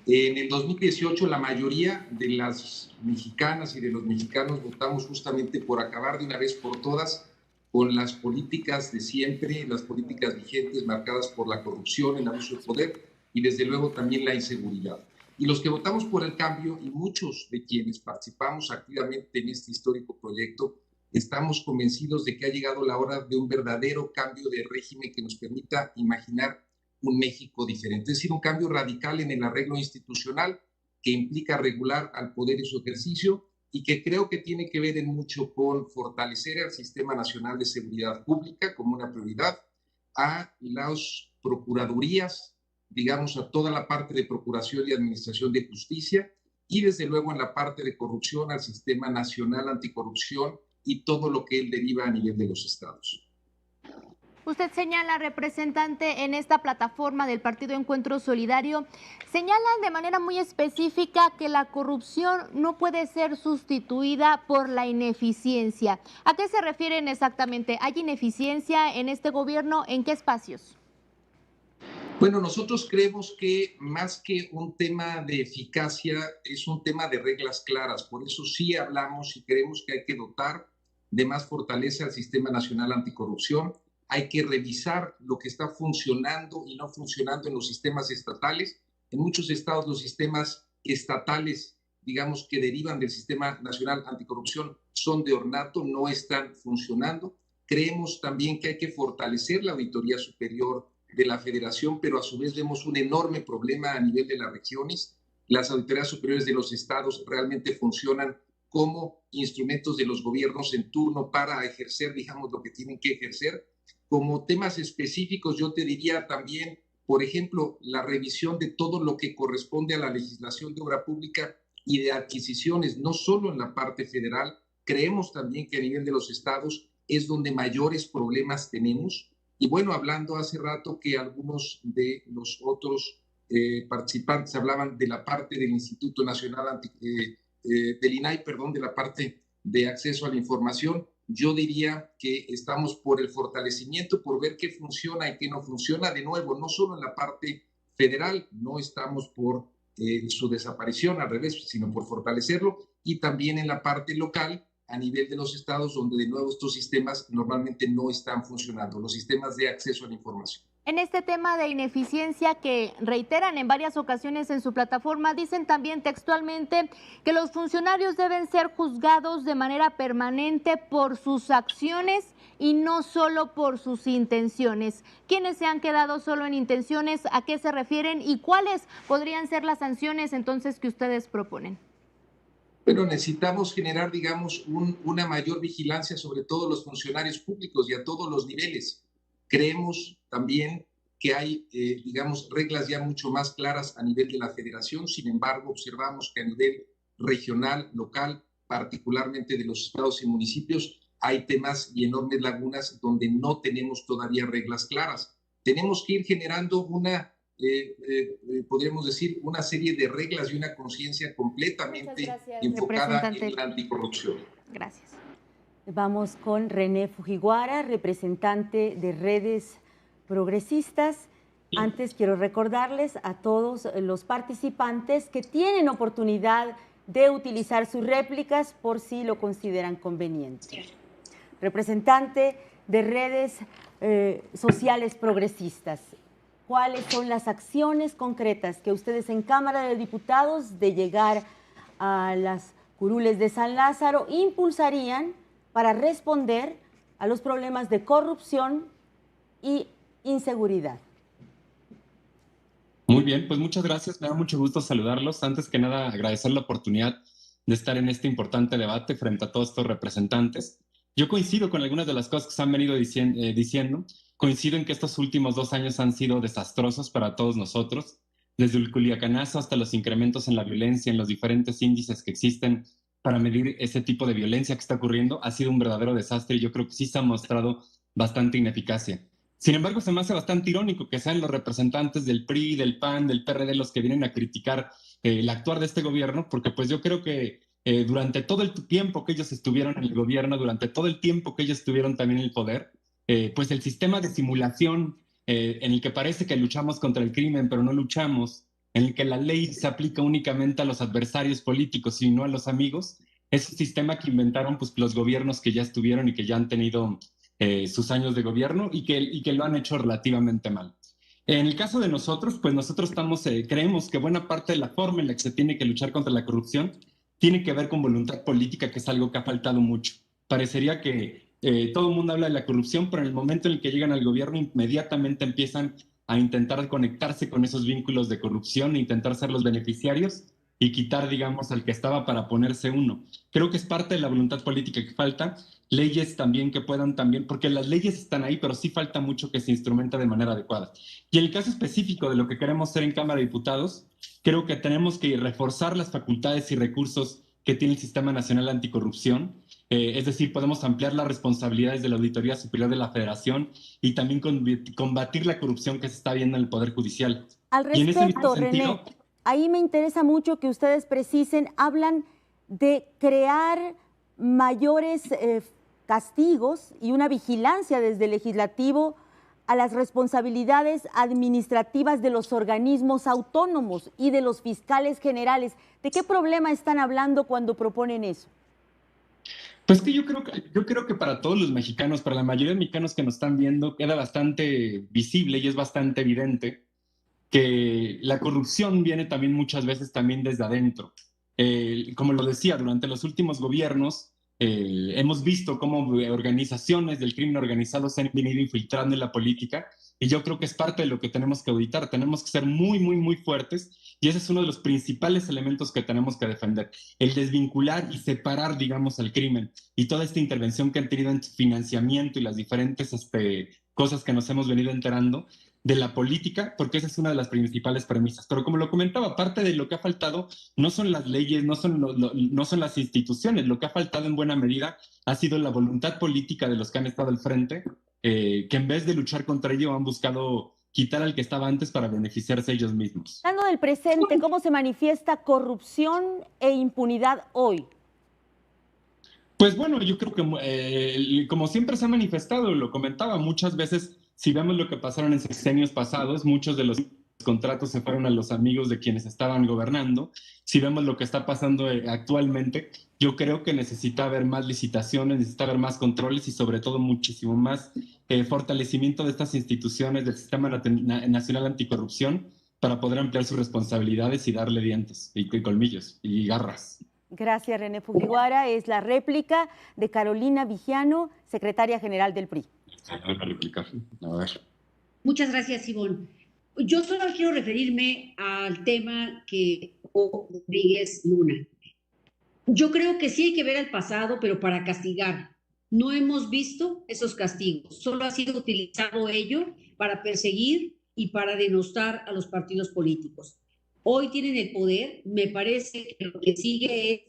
En el 2018 la mayoría de las mexicanas y de los mexicanos votamos justamente por acabar de una vez por todas con las políticas de siempre, las políticas vigentes marcadas por la corrupción, el abuso de poder y desde luego también la inseguridad. Y los que votamos por el cambio y muchos de quienes participamos activamente en este histórico proyecto, estamos convencidos de que ha llegado la hora de un verdadero cambio de régimen que nos permita imaginar un México diferente, es decir, un cambio radical en el arreglo institucional que implica regular al poder y su ejercicio y que creo que tiene que ver en mucho con fortalecer el Sistema Nacional de Seguridad Pública como una prioridad, a las procuradurías, digamos, a toda la parte de procuración y administración de justicia y desde luego en la parte de corrupción al Sistema Nacional Anticorrupción y todo lo que él deriva a nivel de los estados. Usted señala, representante, en esta plataforma del Partido Encuentro Solidario, señalan de manera muy específica que la corrupción no puede ser sustituida por la ineficiencia. ¿A qué se refieren exactamente? ¿Hay ineficiencia en este gobierno? ¿En qué espacios? Bueno, nosotros creemos que más que un tema de eficacia, es un tema de reglas claras. Por eso sí hablamos y creemos que hay que dotar de más fortaleza al Sistema Nacional Anticorrupción. Hay que revisar lo que está funcionando y no funcionando en los sistemas estatales. En muchos estados los sistemas estatales, digamos, que derivan del Sistema Nacional Anticorrupción, son de ornato, no están funcionando. Creemos también que hay que fortalecer la Auditoría Superior de la Federación, pero a su vez vemos un enorme problema a nivel de las regiones. Las auditorías superiores de los estados realmente funcionan como instrumentos de los gobiernos en turno para ejercer, digamos, lo que tienen que ejercer. Como temas específicos, yo te diría también, por ejemplo, la revisión de todo lo que corresponde a la legislación de obra pública y de adquisiciones, no solo en la parte federal. Creemos también que a nivel de los estados es donde mayores problemas tenemos. Y bueno, hablando hace rato que algunos de los otros participantes hablaban de la parte del Instituto Nacional del INAI, perdón, de la parte de acceso a la información, yo diría que estamos por el fortalecimiento, por ver qué funciona y qué no funciona. De nuevo, no solo en la parte federal, no estamos por su desaparición, al revés, sino por fortalecerlo, y también en la parte local, a nivel de los estados, donde de nuevo estos sistemas normalmente no están funcionando, los sistemas de acceso a la información. En este tema de ineficiencia que reiteran en varias ocasiones en su plataforma, dicen también textualmente que los funcionarios deben ser juzgados de manera permanente por sus acciones y no solo por sus intenciones. ¿Quiénes se han quedado solo en intenciones? ¿A qué se refieren? ¿Y cuáles podrían ser las sanciones entonces que ustedes proponen? Pero necesitamos generar, digamos, una mayor vigilancia sobre todos los funcionarios públicos y a todos los niveles. Creemos también que hay, digamos, reglas ya mucho más claras a nivel de la federación. Sin embargo, observamos que a nivel regional, local, particularmente de los estados y municipios, hay temas y enormes lagunas donde no tenemos todavía reglas claras. Tenemos que ir generando una podríamos decir, una serie de reglas y una conciencia completamente enfocada en la anticorrupción. Gracias. Vamos con René Fujiwara, representante de Redes Progresistas. Antes quiero recordarles a todos los participantes que tienen oportunidad de utilizar sus réplicas por si lo consideran conveniente. Representante de Redes Sociales Progresistas, ¿cuáles son las acciones concretas que ustedes en Cámara de Diputados, de llegar a las curules de San Lázaro, impulsarían para responder a los problemas de corrupción y inseguridad? Muy bien, pues muchas gracias. Me da mucho gusto saludarlos. Antes que nada, agradecer la oportunidad de estar en este importante debate frente a todos estos representantes. Yo coincido con algunas de las cosas que se han venido diciendo. Coincido en que estos últimos 2 años han sido desastrosos para todos nosotros, desde el culiacanazo hasta los incrementos en la violencia, en los diferentes índices que existen para medir ese tipo de violencia que está ocurriendo. Ha sido un verdadero desastre y yo creo que sí se ha mostrado bastante ineficacia. Sin embargo, se me hace bastante irónico que sean los representantes del PRI, del PAN, del PRD los que vienen a criticar el actuar de este gobierno, porque pues yo creo que durante todo el tiempo que ellos estuvieron en el gobierno, durante todo el tiempo que ellos estuvieron también en el poder, pues el sistema de simulación en el que parece que luchamos contra el crimen, pero no luchamos, en el que la ley se aplica únicamente a los adversarios políticos y no a los amigos, es un sistema que inventaron pues, los gobiernos que ya estuvieron y que ya han tenido sus años de gobierno y que lo han hecho relativamente mal. En el caso de nosotros, pues nosotros creemos que buena parte de la forma en la que se tiene que luchar contra la corrupción tiene que ver con voluntad política, que es algo que ha faltado mucho. Parecería que todo el mundo habla de la corrupción, pero en el momento en el que llegan al gobierno inmediatamente empiezan a intentar conectarse con esos vínculos de corrupción, intentar ser los beneficiarios y quitar, digamos, al que estaba para ponerse uno. Creo que es parte de la voluntad política que falta. Leyes también que puedan también, porque las leyes están ahí, pero sí falta mucho que se instrumenta de manera adecuada. Y en el caso específico de lo que queremos hacer en Cámara de Diputados, creo que tenemos que reforzar las facultades y recursos que tiene el Sistema Nacional Anticorrupción. Es decir, podemos ampliar las responsabilidades de la Auditoría Superior de la Federación y también combatir la corrupción que se está viendo en el Poder Judicial. Al respecto, René, ahí me interesa mucho que ustedes precisen, hablan de crear mayores castigos y una vigilancia desde el legislativo a las responsabilidades administrativas de los organismos autónomos y de los fiscales generales. ¿De qué problema están hablando cuando proponen eso? Pues que yo creo que para todos los mexicanos, para la mayoría de mexicanos que nos están viendo, queda bastante visible y es bastante evidente que la corrupción viene también muchas veces también desde adentro. Como lo decía, durante los últimos gobiernos hemos visto cómo organizaciones del crimen organizado se han venido infiltrando en la política y yo creo que es parte de lo que tenemos que auditar. Tenemos que ser muy, muy, muy fuertes y ese es uno de los principales elementos que tenemos que defender, el desvincular y separar, digamos, al crimen y toda esta intervención que han tenido en financiamiento y las diferentes cosas que nos hemos venido enterando de la política, porque esa es una de las principales premisas. Pero como lo comentaba, parte de lo que ha faltado no son las leyes, no son las instituciones, lo que ha faltado en buena medida ha sido la voluntad política de los que han estado al frente, que en vez de luchar contra ello han buscado quitar al que estaba antes para beneficiarse ellos mismos. Hablando del presente, ¿cómo se manifiesta corrupción e impunidad hoy? Pues bueno, yo creo que como siempre se ha manifestado, lo comentaba muchas veces. Si vemos lo que pasaron en sexenios pasados, muchos de los contratos se fueron a los amigos de quienes estaban gobernando. Si vemos lo que está pasando actualmente, yo creo que necesita haber más licitaciones, necesita haber más controles y sobre todo muchísimo más fortalecimiento de estas instituciones del Sistema Nacional Anticorrupción para poder ampliar sus responsabilidades y darle dientes y colmillos y garras. Gracias, René Fujiwara. Es la réplica de Carolina Vigiano, secretaria general del PRI. A ver. Muchas gracias, Ivonne. Yo solo quiero referirme al tema que Rodríguez Luna. Yo creo que sí hay que ver al pasado, pero para castigar. No hemos visto esos castigos. Solo ha sido utilizado ello para perseguir y para denostar a los partidos políticos. Hoy tienen el poder. Me parece que lo que sigue es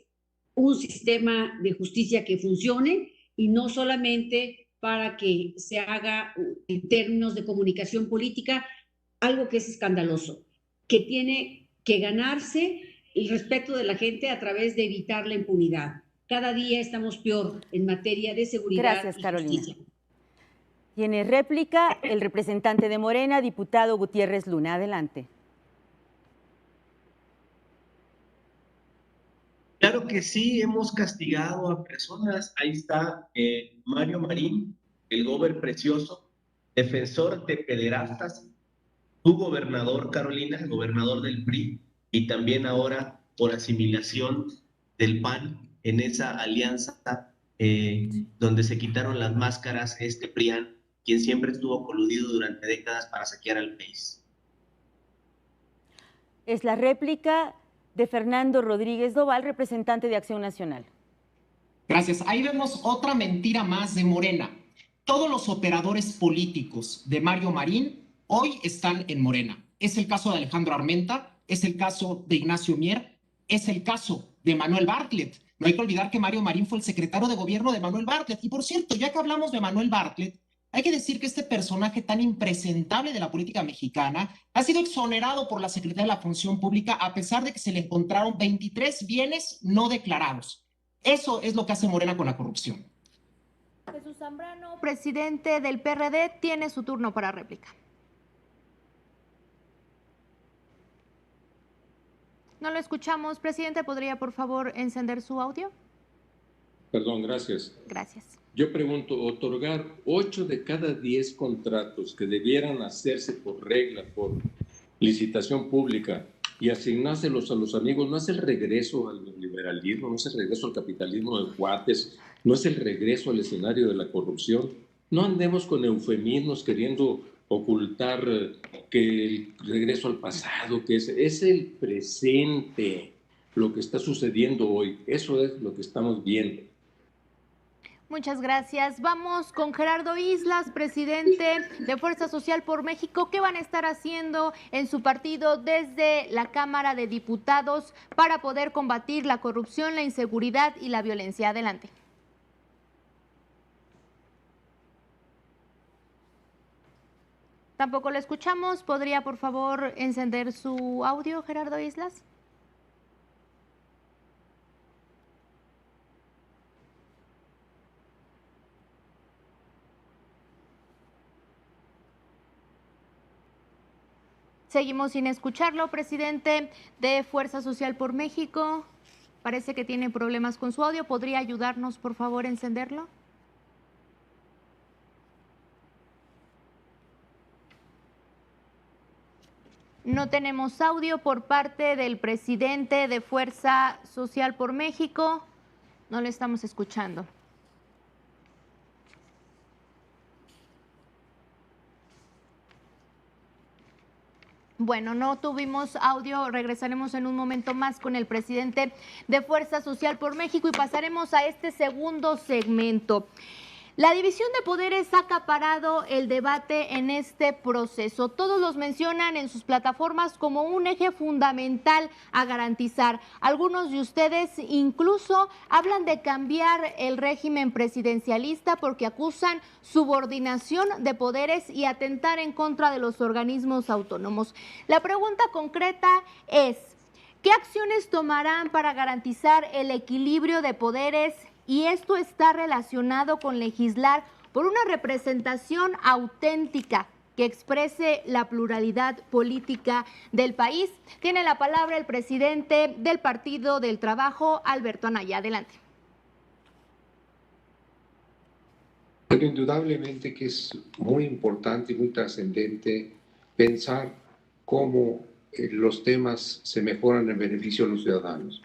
un sistema de justicia que funcione y no solamente para que se haga en términos de comunicación política algo que es escandaloso, que tiene que ganarse el respeto de la gente a través de evitar la impunidad. Cada día estamos peor en materia de seguridad. Gracias, y Carolina. justicia. Tiene réplica el representante de Morena, diputado Gutiérrez Luna. Adelante. Claro que sí, hemos castigado a personas. Ahí está Mario Marín, el gober precioso, defensor de pederastas, tu gobernador, Carolina, el gobernador del PRI, y también ahora por asimilación del PAN en esa alianza donde se quitaron las máscaras PRIAN, quien siempre estuvo coludido durante décadas para saquear al país. Es la réplica de Fernando Rodríguez Doval, representante de Acción Nacional. Gracias. Ahí vemos otra mentira más de Morena. Todos los operadores políticos de Mario Marín hoy están en Morena. Es el caso de Alejandro Armenta, es el caso de Ignacio Mier, es el caso de Manuel Bartlett. No hay que olvidar que Mario Marín fue el secretario de gobierno de Manuel Bartlett. Y por cierto, ya que hablamos de Manuel Bartlett, hay que decir que este personaje tan impresentable de la política mexicana ha sido exonerado por la Secretaría de la Función Pública a pesar de que se le encontraron 23 bienes no declarados. Eso es lo que hace Morena con la corrupción. Jesús Zambrano, presidente del PRD, tiene su turno para réplica. No lo escuchamos. Presidente, ¿podría por favor encender su audio? Perdón, gracias. Gracias. Yo pregunto, otorgar 8 de cada 10 contratos que debieran hacerse por regla, por licitación pública y asignárselos a los amigos, ¿no es el regreso al liberalismo, no es el regreso al capitalismo de cuates, no es el regreso al escenario de la corrupción? No andemos con eufemismos queriendo ocultar que el regreso al pasado, que es el presente, lo que está sucediendo hoy. Eso es lo que estamos viendo. Muchas gracias. Vamos con Gerardo Islas, presidente de Fuerza Social por México. ¿Qué van a estar haciendo en su partido desde la Cámara de Diputados para poder combatir la corrupción, la inseguridad y la violencia? Adelante. Tampoco lo escuchamos. ¿Podría, por favor, encender su audio, Gerardo Islas? Seguimos sin escucharlo, presidente de Fuerza Social por México. Parece que tiene problemas con su audio. ¿Podría ayudarnos, por favor, a encenderlo? No tenemos audio por parte del presidente de Fuerza Social por México. No le estamos escuchando. Bueno, no tuvimos audio, regresaremos en un momento más con el presidente de Fuerza Social por México y pasaremos a este segundo segmento. La división de poderes ha acaparado el debate en este proceso. Todos los mencionan en sus plataformas como un eje fundamental a garantizar. Algunos de ustedes incluso hablan de cambiar el régimen presidencialista porque acusan subordinación de poderes y atentar en contra de los organismos autónomos. La pregunta concreta es, ¿qué acciones tomarán para garantizar el equilibrio de poderes? Y esto está relacionado con legislar por una representación auténtica que exprese la pluralidad política del país. Tiene la palabra el presidente del Partido del Trabajo, Alberto Anaya. Adelante. Pero indudablemente que es muy importante y muy trascendente pensar cómo los temas se mejoran en beneficio de los ciudadanos.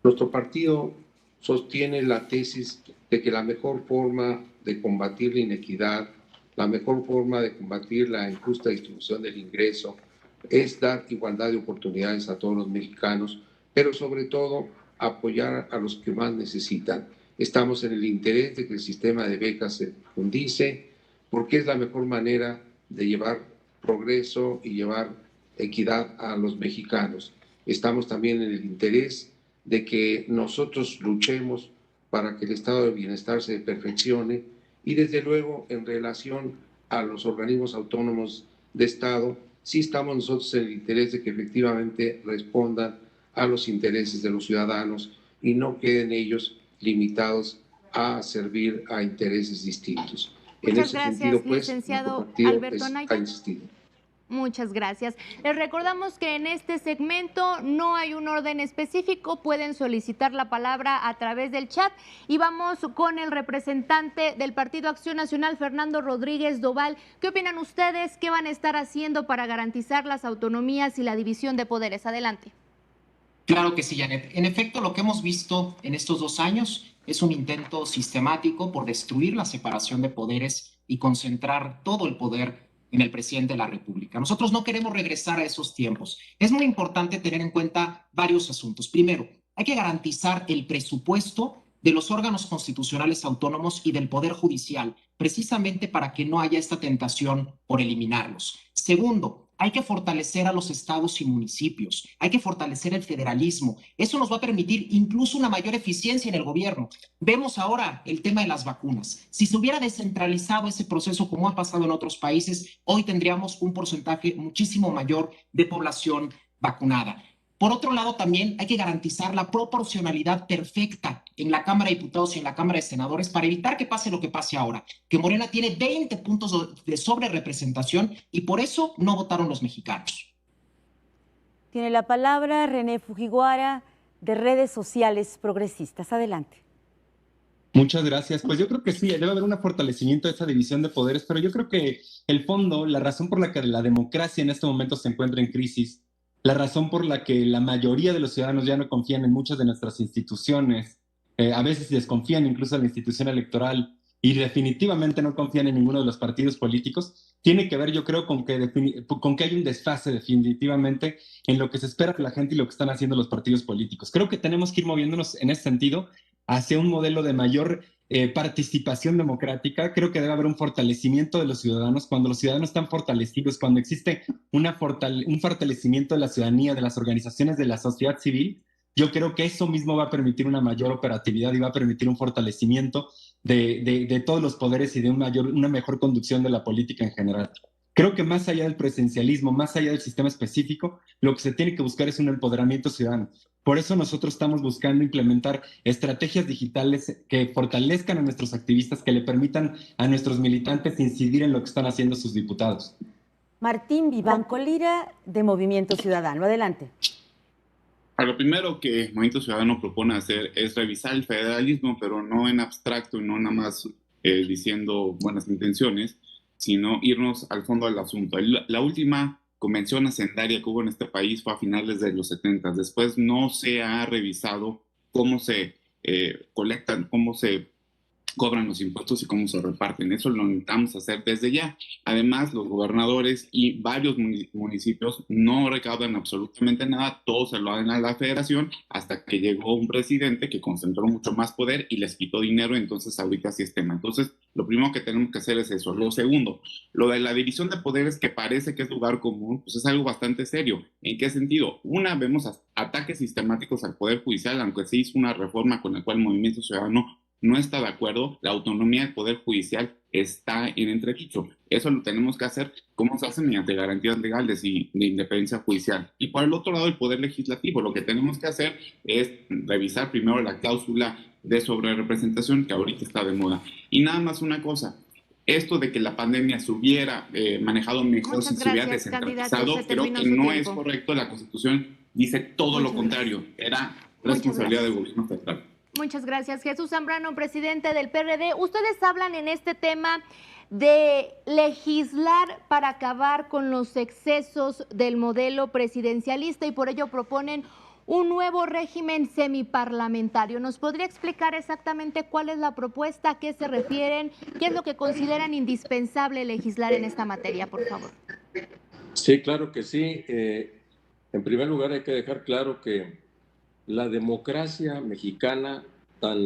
Nuestro partido sostiene la tesis de que la mejor forma de combatir la inequidad, la mejor forma de combatir la injusta distribución del ingreso es dar igualdad de oportunidades a todos los mexicanos, pero sobre todo apoyar a los que más necesitan. Estamos en el interés de que el sistema de becas se profundice, porque es la mejor manera de llevar progreso y llevar equidad a los mexicanos. Estamos también en el interés de que nosotros luchemos para que el estado de bienestar se perfeccione y desde luego en relación a los organismos autónomos de Estado, sí estamos nosotros en el interés de que efectivamente respondan a los intereses de los ciudadanos y no queden ellos limitados a servir a intereses distintos. Muchas gracias, sentido, pues, licenciado Alberto Anaya. Ha insistido. Muchas gracias. Les recordamos que en este segmento no hay un orden específico, pueden solicitar la palabra a través del chat y vamos con el representante del Partido Acción Nacional, Fernando Rodríguez Doval. ¿Qué opinan ustedes? ¿Qué van a estar haciendo para garantizar las autonomías y la división de poderes? Adelante. Claro que sí, Janet. En efecto, lo que hemos visto en estos 2 años es un intento sistemático por destruir la separación de poderes y concentrar todo el poder en el presidente de la República. Nosotros no queremos regresar a esos tiempos. Es muy importante tener en cuenta varios asuntos. Primero, hay que garantizar el presupuesto de los órganos constitucionales autónomos y del Poder Judicial, precisamente para que no haya esta tentación por eliminarlos. Segundo, hay que fortalecer a los estados y municipios, hay que fortalecer el federalismo. Eso nos va a permitir incluso una mayor eficiencia en el gobierno. Vemos ahora el tema de las vacunas. Si se hubiera descentralizado ese proceso como ha pasado en otros países, hoy tendríamos un porcentaje muchísimo mayor de población vacunada. Por otro lado, también hay que garantizar la proporcionalidad perfecta en la Cámara de Diputados y en la Cámara de Senadores para evitar que pase lo que pase ahora, que Morena tiene 20 puntos de sobrerepresentación y por eso no votaron los mexicanos. Tiene la palabra René Fujiwara, de Redes Sociales Progresistas. Adelante. Muchas gracias. Pues yo creo que sí, debe haber un fortalecimiento de esa división de poderes, pero yo creo que el fondo, la razón por la que la democracia en este momento se encuentra en crisis, la razón por la que la mayoría de los ciudadanos ya no confían en muchas de nuestras instituciones, a veces desconfían incluso en la institución electoral y definitivamente no confían en ninguno de los partidos políticos, tiene que ver, yo creo, con que hay un desfase definitivamente en lo que se espera de la gente y lo que están haciendo los partidos políticos. Creo que tenemos que ir moviéndonos en ese sentido hacia un modelo de mayor participación democrática. Creo que debe haber un fortalecimiento de los ciudadanos. Cuando los ciudadanos están fortalecidos, cuando existe un fortalecimiento de la ciudadanía, de las organizaciones de la sociedad civil, yo creo que eso mismo va a permitir una mayor operatividad y va a permitir un fortalecimiento de todos los poderes y de una mejor conducción de la política en general. Creo que más allá del presidencialismo, más allá del sistema específico, lo que se tiene que buscar es un empoderamiento ciudadano. Por eso nosotros estamos buscando implementar estrategias digitales que fortalezcan a nuestros activistas, que le permitan a nuestros militantes incidir en lo que están haciendo sus diputados. Martín Vivanco Lira, de Movimiento Ciudadano. Adelante. Lo primero que Movimiento Ciudadano propone hacer es revisar el federalismo, pero no en abstracto y no nada más diciendo buenas intenciones, sino irnos al fondo del asunto. La última convención hacendaria que hubo en este país fue a finales de los 70. Después no se ha revisado cómo se colectan, cómo se cobran los impuestos y cómo se reparten. Eso lo necesitamos hacer desde ya. Además, los gobernadores y varios municipios no recaudan absolutamente nada, todo se lo dan a la federación, hasta que llegó un presidente que concentró mucho más poder y les quitó dinero, entonces ahorita sí es tema. Entonces, lo primero que tenemos que hacer es eso. Lo segundo, lo de la división de poderes, que parece que es lugar común, pues es algo bastante serio. ¿En qué sentido? Una, vemos ataques sistemáticos al Poder Judicial, aunque se hizo una reforma con la cual el Movimiento Ciudadano no está de acuerdo. La autonomía del Poder Judicial está en entredicho. Eso lo tenemos que hacer. ¿Cómo se hace? Mediante garantías legales y de independencia judicial. Y por el otro lado, el Poder Legislativo. Lo que tenemos que hacer es revisar primero la cláusula de sobrerepresentación, que ahorita está de moda. Y nada más una cosa. Esto de que la pandemia se hubiera manejado mejor, si se hubiera descentralizado, creo que no es correcto. La Constitución dice todo lo contrario. Era responsabilidad del gobierno federal. Muchas gracias. Jesús Zambrano, presidente del PRD. Ustedes hablan en este tema de legislar para acabar con los excesos del modelo presidencialista y por ello proponen un nuevo régimen semiparlamentario. ¿Nos podría explicar exactamente cuál es la propuesta, a qué se refieren, qué es lo que consideran indispensable legislar en esta materia, por favor? Sí, claro que sí. En primer lugar, hay que dejar claro que la democracia mexicana, tan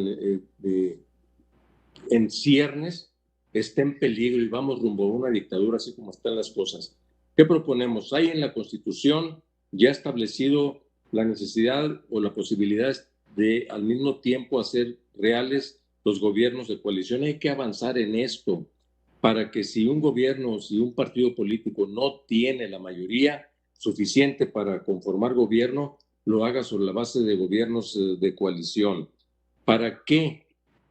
en ciernes, está en peligro y vamos rumbo a una dictadura, así como están las cosas. ¿Qué proponemos? Hay en la Constitución ya establecido la necesidad o la posibilidad de al mismo tiempo hacer reales los gobiernos de coalición. Hay que avanzar en esto para que si un gobierno, si un partido político no tiene la mayoría suficiente para conformar gobierno, lo haga sobre la base de gobiernos de coalición. ¿Para qué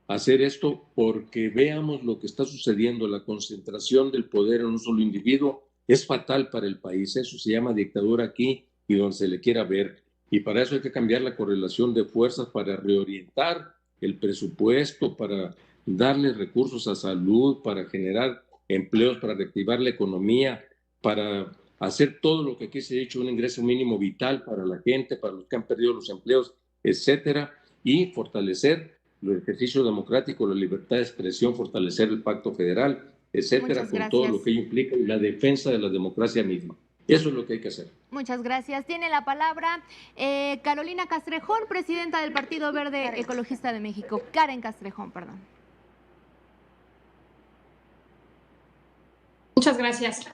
hacer esto? Porque veamos lo que está sucediendo. La concentración del poder en un solo individuo es fatal para el país. Eso se llama dictadura aquí y donde se le quiera ver. Y para eso hay que cambiar la correlación de fuerzas, para reorientar el presupuesto, para darle recursos a salud, para generar empleos, para reactivar la economía, para hacer todo lo que aquí se ha dicho, un ingreso mínimo vital para la gente, para los que han perdido los empleos, etcétera, y fortalecer el ejercicio democrático, la libertad de expresión, fortalecer el pacto federal, etcétera, con todo lo que ello implica y la defensa de la democracia misma. Eso es lo que hay que hacer. Muchas gracias. Tiene la palabra Carolina Castrejón, presidenta del Partido Verde Ecologista de México. Karen Castrejón, perdón. Muchas gracias.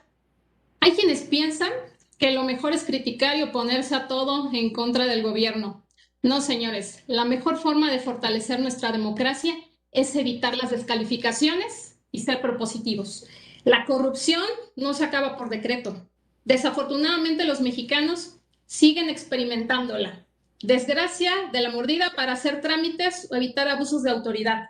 Hay quienes piensan que lo mejor es criticar y oponerse a todo en contra del gobierno. No, señores, la mejor forma de fortalecer nuestra democracia es evitar las descalificaciones y ser propositivos. La corrupción no se acaba por decreto. Desafortunadamente, los mexicanos siguen experimentándola. Desgracia de la mordida para hacer trámites o evitar abusos de autoridad.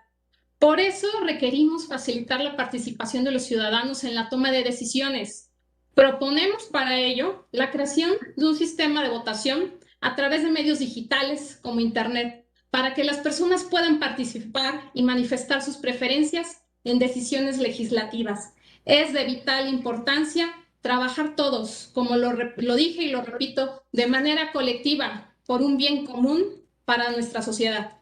Por eso requerimos facilitar la participación de los ciudadanos en la toma de decisiones. Proponemos para ello la creación de un sistema de votación a través de medios digitales como Internet, para que las personas puedan participar y manifestar sus preferencias en decisiones legislativas. Es de vital importancia trabajar todos, como lo dije y lo repito, de manera colectiva, por un bien común para nuestra sociedad.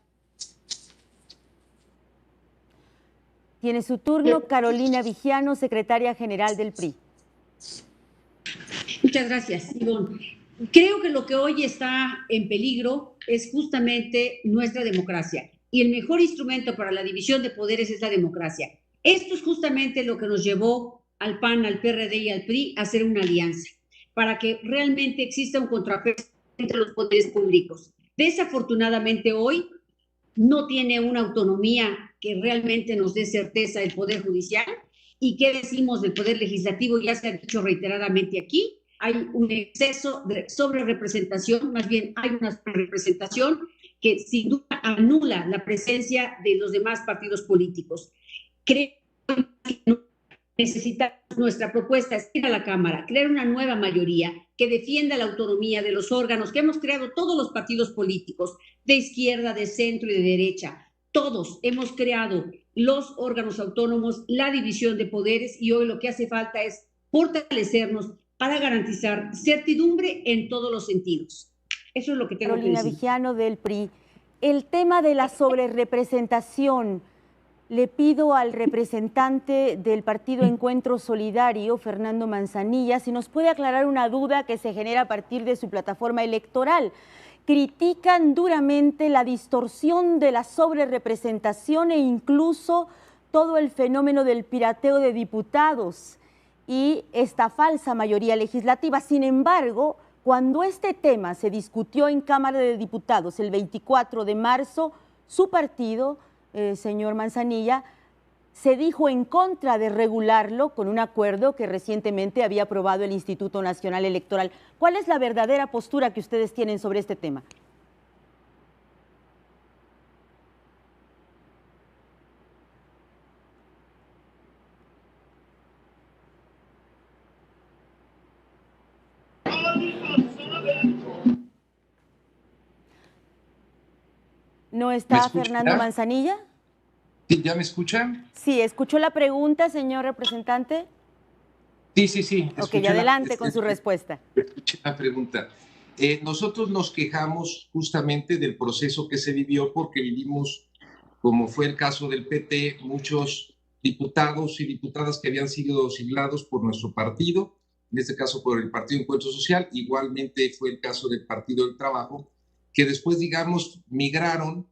Tiene su turno Carolina Vigiano, secretaria general del PRI. Muchas gracias, Ivonne. Creo que lo que hoy está en peligro es justamente nuestra democracia. y el mejor instrumento para la división de poderes es la democracia. Esto es justamente lo que nos llevó al PAN, al PRD y al PRI a hacer una alianza, para que realmente exista un contrapeso entre los poderes públicos. Desafortunadamente hoy no tiene una autonomía que realmente nos dé certeza el Poder Judicial. ¿Y qué decimos del Poder Legislativo? Ya se ha dicho reiteradamente aquí, hay un exceso de sobrerepresentación, más bien hay una representación que sin duda anula la presencia de los demás partidos políticos. Creo que necesitamos, nuestra propuesta es ir a la Cámara, crear una nueva mayoría que defienda la autonomía de los órganos que hemos creado todos los partidos políticos, de izquierda, de centro y de derecha. Todos hemos creado los órganos autónomos, la división de poderes, y hoy lo que hace falta es fortalecernos para garantizar certidumbre en todos los sentidos. Eso es lo que tengo que decir. Carolina Viggiano del PRI. El tema de la sobrerepresentación, le pido al representante del Partido Encuentro Solidario, Fernando Manzanilla, si nos puede aclarar una duda que se genera a partir de su plataforma electoral. Critican duramente la distorsión de la sobrerepresentación e incluso todo el fenómeno del pirateo de diputados y esta falsa mayoría legislativa. Sin embargo, cuando este tema se discutió en Cámara de Diputados el 24 de marzo, su partido, señor Manzanilla, se dijo en contra de regularlo con un acuerdo que recientemente había aprobado el Instituto Nacional Electoral. ¿Cuál es la verdadera postura que ustedes tienen sobre este tema? ¿No está Fernando Manzanilla? Sí, ¿ya me escuchan? Sí, ¿escuchó la pregunta, señor representante? Sí. Ok, adelante con su respuesta. Escuché la pregunta. Nosotros nos quejamos justamente del proceso que se vivió porque vivimos, como fue el caso del PT, muchos diputados y diputadas que habían sido siglados por nuestro partido, en este caso por el Partido Encuentro Social, igualmente fue el caso del Partido del Trabajo, que después, digamos, migraron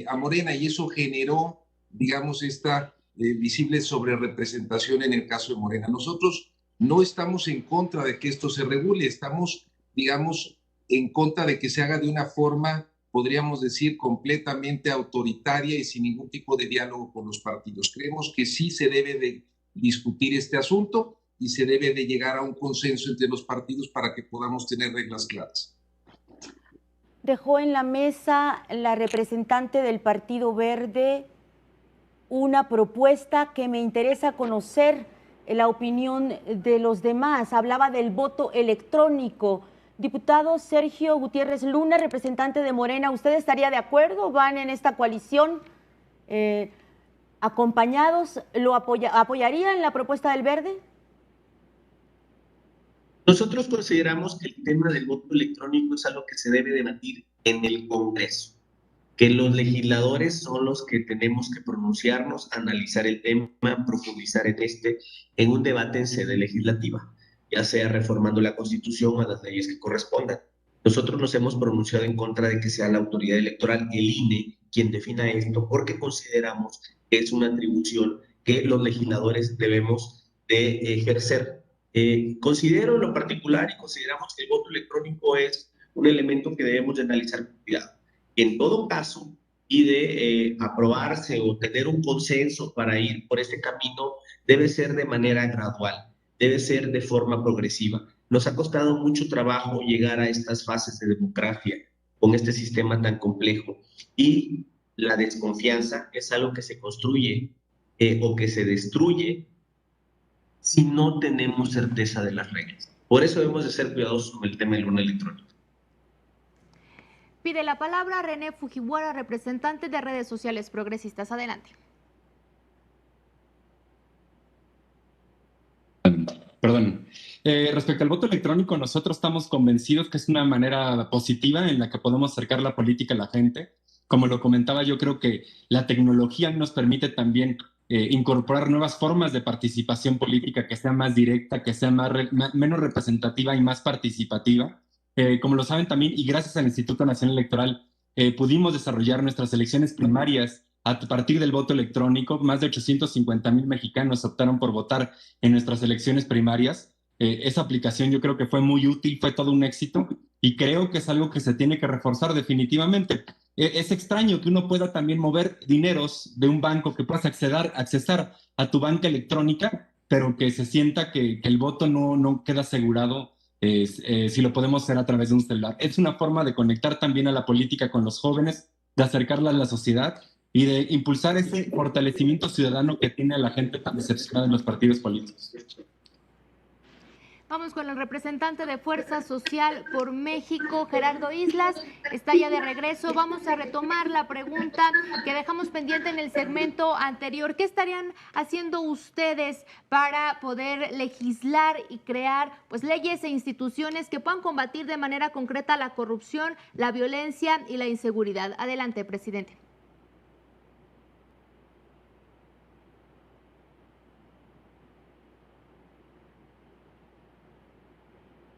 a Morena y eso generó, digamos, esta visible sobrerepresentación en el caso de Morena. Nosotros no estamos en contra de que esto se regule, estamos, digamos, en contra de que se haga de una forma, podríamos decir, completamente autoritaria y sin ningún tipo de diálogo con los partidos. Creemos que sí se debe de discutir este asunto y se debe de llegar a un consenso entre los partidos para que podamos tener reglas claras. Dejó en la mesa la representante del Partido Verde una propuesta que me interesa conocer la opinión de los demás. Hablaba del voto electrónico. Diputado Sergio Gutiérrez Luna, representante de Morena, ¿usted estaría de acuerdo? ¿Van en esta coalición acompañados? ¿Lo apoyarían la propuesta del Verde? Nosotros consideramos que el tema del voto electrónico es algo que se debe debatir en el Congreso, que los legisladores son los que tenemos que pronunciarnos, analizar el tema, profundizar en un debate en sede legislativa, ya sea reformando la Constitución o las leyes que correspondan. Nosotros nos hemos pronunciado en contra de que sea la autoridad electoral, el INE, quien defina esto, porque consideramos que es una atribución que los legisladores debemos de ejercer. Considero en lo particular y consideramos que el voto electrónico es un elemento que debemos de analizar con cuidado. En todo caso, y de aprobarse o tener un consenso para ir por este camino, debe ser de manera gradual, debe ser de forma progresiva. Nos ha costado mucho trabajo llegar a estas fases de democracia con este sistema tan complejo y la desconfianza es algo que se construye o que se destruye si no tenemos certeza de las reglas. Por eso debemos de ser cuidadosos con el tema del urna electrónico. Pide la palabra René Fujiwara, representante de redes sociales progresistas. Adelante. Perdón. Respecto al voto electrónico, nosotros estamos convencidos que es una manera positiva en la que podemos acercar la política a la gente. Como lo comentaba, yo creo que la tecnología nos permite también incorporar nuevas formas de participación política que sea más directa, que sea menos representativa y más participativa. Como lo saben también, y gracias al Instituto Nacional Electoral, pudimos desarrollar nuestras elecciones primarias a partir del voto electrónico. Más de 850,000 mexicanos optaron por votar en nuestras elecciones primarias. Esa aplicación yo creo que fue muy útil, fue todo un éxito y creo que es algo que se tiene que reforzar definitivamente. Es extraño que uno pueda también mover dineros de un banco, que puedas accesar a tu banca electrónica, pero que se sienta que el voto no queda asegurado si lo podemos hacer a través de un celular. Es una forma de conectar también a la política con los jóvenes, de acercarla a la sociedad y de impulsar ese fortalecimiento ciudadano que tiene a la gente tan decepcionada en los partidos políticos. Vamos con el representante de Fuerza Social por México, Gerardo Islas, está ya de regreso. Vamos a retomar la pregunta que dejamos pendiente en el segmento anterior. ¿Qué estarían haciendo ustedes para poder legislar y crear leyes e instituciones que puedan combatir de manera concreta la corrupción, la violencia y la inseguridad? Adelante, presidente.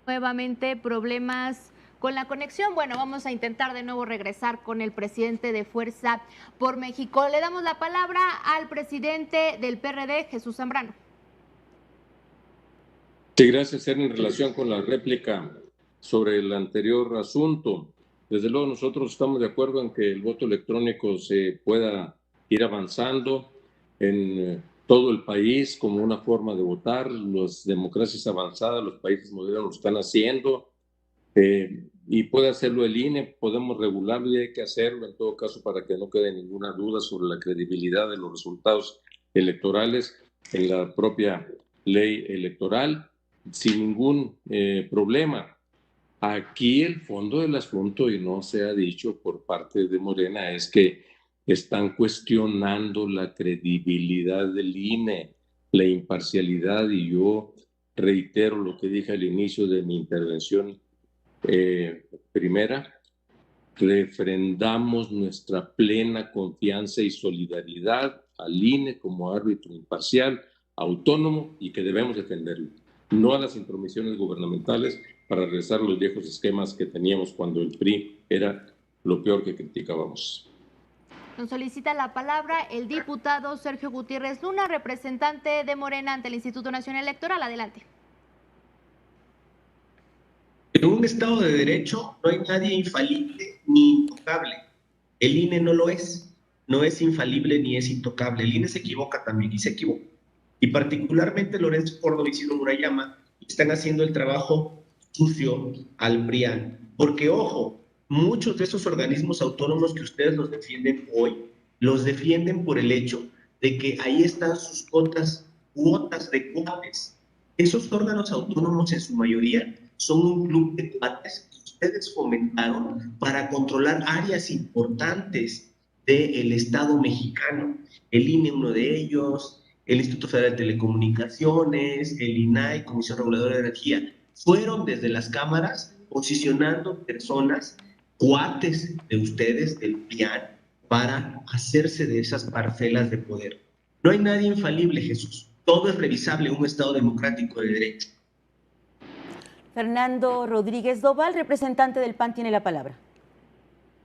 Nuevamente problemas con la conexión. Bueno, vamos a intentar de nuevo regresar con el presidente de Fuerza por México. Le damos la palabra al presidente del PRD, Jesús Zambrano. Sí, gracias. En relación con la réplica sobre el anterior asunto, desde luego nosotros estamos de acuerdo en que el voto electrónico se pueda ir avanzando en todo el país como una forma de votar. Las democracias avanzadas, los países modernos lo están haciendo, y puede hacerlo el INE, podemos regularlo y hay que hacerlo en todo caso para que no quede ninguna duda sobre la credibilidad de los resultados electorales en la propia ley electoral, sin ningún problema. Aquí el fondo del asunto, y no se ha dicho por parte de Morena, es que están cuestionando la credibilidad del INE, la imparcialidad, y yo reitero lo que dije al inicio de mi intervención primera: refrendamos nuestra plena confianza y solidaridad al INE como árbitro imparcial, autónomo, y que debemos defenderlo, no a las intromisiones gubernamentales para regresar a los viejos esquemas que teníamos cuando el PRI era lo peor que criticábamos. Nos solicita la palabra el diputado Sergio Gutiérrez Luna, representante de Morena ante el Instituto Nacional Electoral. Adelante. En un Estado de Derecho no hay nadie infalible ni intocable. El INE no lo es. No es infalible ni es intocable. El INE se equivoca también y se equivocó. Y particularmente Lorenzo Córdoba y Ciro Murayama están haciendo el trabajo sucio al PRIAN. Porque, ojo, muchos de esos organismos autónomos que ustedes los defienden hoy, los defienden por el hecho de que ahí están sus cuotas de cuates. Esos órganos autónomos en su mayoría son un club de cuates que ustedes fomentaron para controlar áreas importantes del Estado mexicano. El INE, uno de ellos, el Instituto Federal de Telecomunicaciones, el INAI, Comisión Reguladora de Energía, fueron desde las cámaras posicionando personas, cuates de ustedes, del PRIAN, para hacerse de esas parcelas de poder. No hay nadie infalible, Jesús. Todo es revisable en un Estado democrático de derecho. Fernando Rodríguez Doval, representante del PAN, tiene la palabra.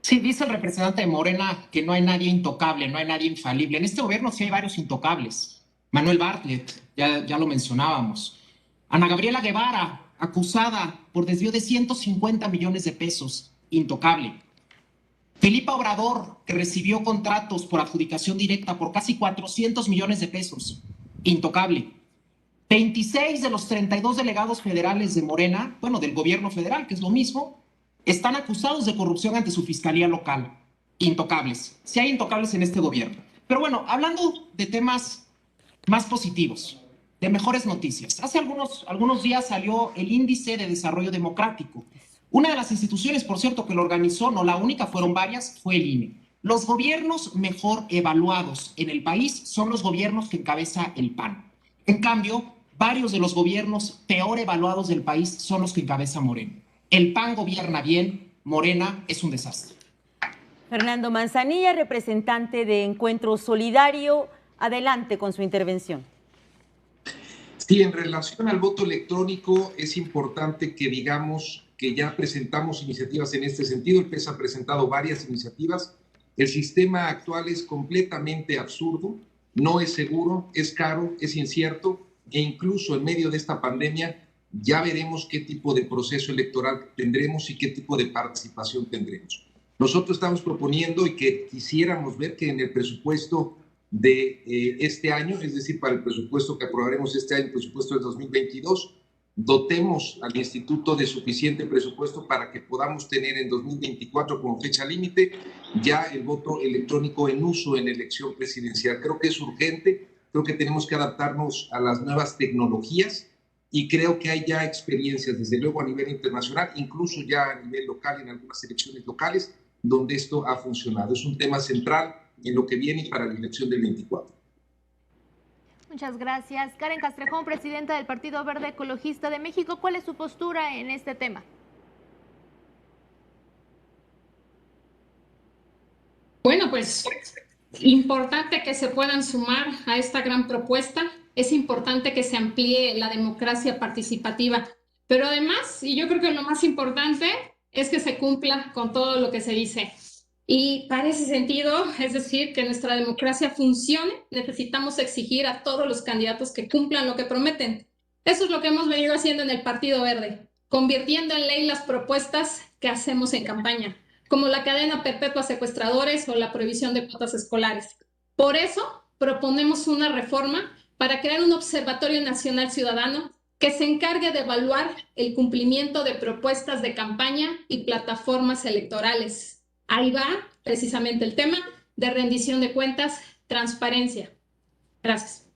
Sí, dice el representante de Morena que no hay nadie intocable, no hay nadie infalible. En este gobierno sí hay varios intocables. Manuel Bartlett, ya lo mencionábamos. Ana Gabriela Guevara, acusada por desvío de 150 millones de pesos, intocable. Felipe Obrador, que recibió contratos por adjudicación directa por casi 400 millones de pesos, intocable. 26 de los 32 delegados federales de Morena, bueno, del gobierno federal, que es lo mismo, están acusados de corrupción ante su fiscalía local. Intocables. Sí hay intocables en este gobierno. Pero bueno, hablando de temas más positivos, de mejores noticias. Hace algunos días salió el Índice de Desarrollo Democrático. Una de las instituciones, por cierto, que lo organizó, no la única, fueron varias, fue el INE. Los gobiernos mejor evaluados en el país son los gobiernos que encabeza el PAN. En cambio, varios de los gobiernos peor evaluados del país son los que encabeza Morena. El PAN gobierna bien, Morena es un desastre. Fernando Manzanilla, representante de Encuentro Solidario, adelante con su intervención. Sí, en relación al voto electrónico es importante que digamos que ya presentamos iniciativas en este sentido. El PES ha presentado varias iniciativas. El sistema actual es completamente absurdo, no es seguro, es caro, es incierto, e incluso en medio de esta pandemia ya veremos qué tipo de proceso electoral tendremos y qué tipo de participación tendremos. Nosotros estamos proponiendo y que quisiéramos ver que en el presupuesto de este año, es decir, para el presupuesto que aprobaremos este año, el presupuesto del 2022, dotemos al instituto de suficiente presupuesto para que podamos tener en 2024 como fecha límite ya el voto electrónico en uso en elección presidencial. Creo que es urgente, creo que tenemos que adaptarnos a las nuevas tecnologías y creo que hay ya experiencias, desde luego a nivel internacional, incluso ya a nivel local, en algunas elecciones locales, donde esto ha funcionado. Es un tema central en lo que viene para la elección del 24. Muchas gracias. Karen Castrejón, presidenta del Partido Verde Ecologista de México, ¿cuál es su postura en este tema? Bueno, pues importante que se puedan sumar a esta gran propuesta. Es importante que se amplíe la democracia participativa, pero además, y yo creo que lo más importante es que se cumpla con todo lo que se dice. Y para ese sentido, es decir, que nuestra democracia funcione, necesitamos exigir a todos los candidatos que cumplan lo que prometen. Eso es lo que hemos venido haciendo en el Partido Verde, convirtiendo en ley las propuestas que hacemos en campaña, como la cadena perpetua a secuestradores o la prohibición de cuotas escolares. Por eso proponemos una reforma para crear un observatorio nacional ciudadano que se encargue de evaluar el cumplimiento de propuestas de campaña y plataformas electorales. Ahí va precisamente el tema de rendición de cuentas, transparencia. Gracias.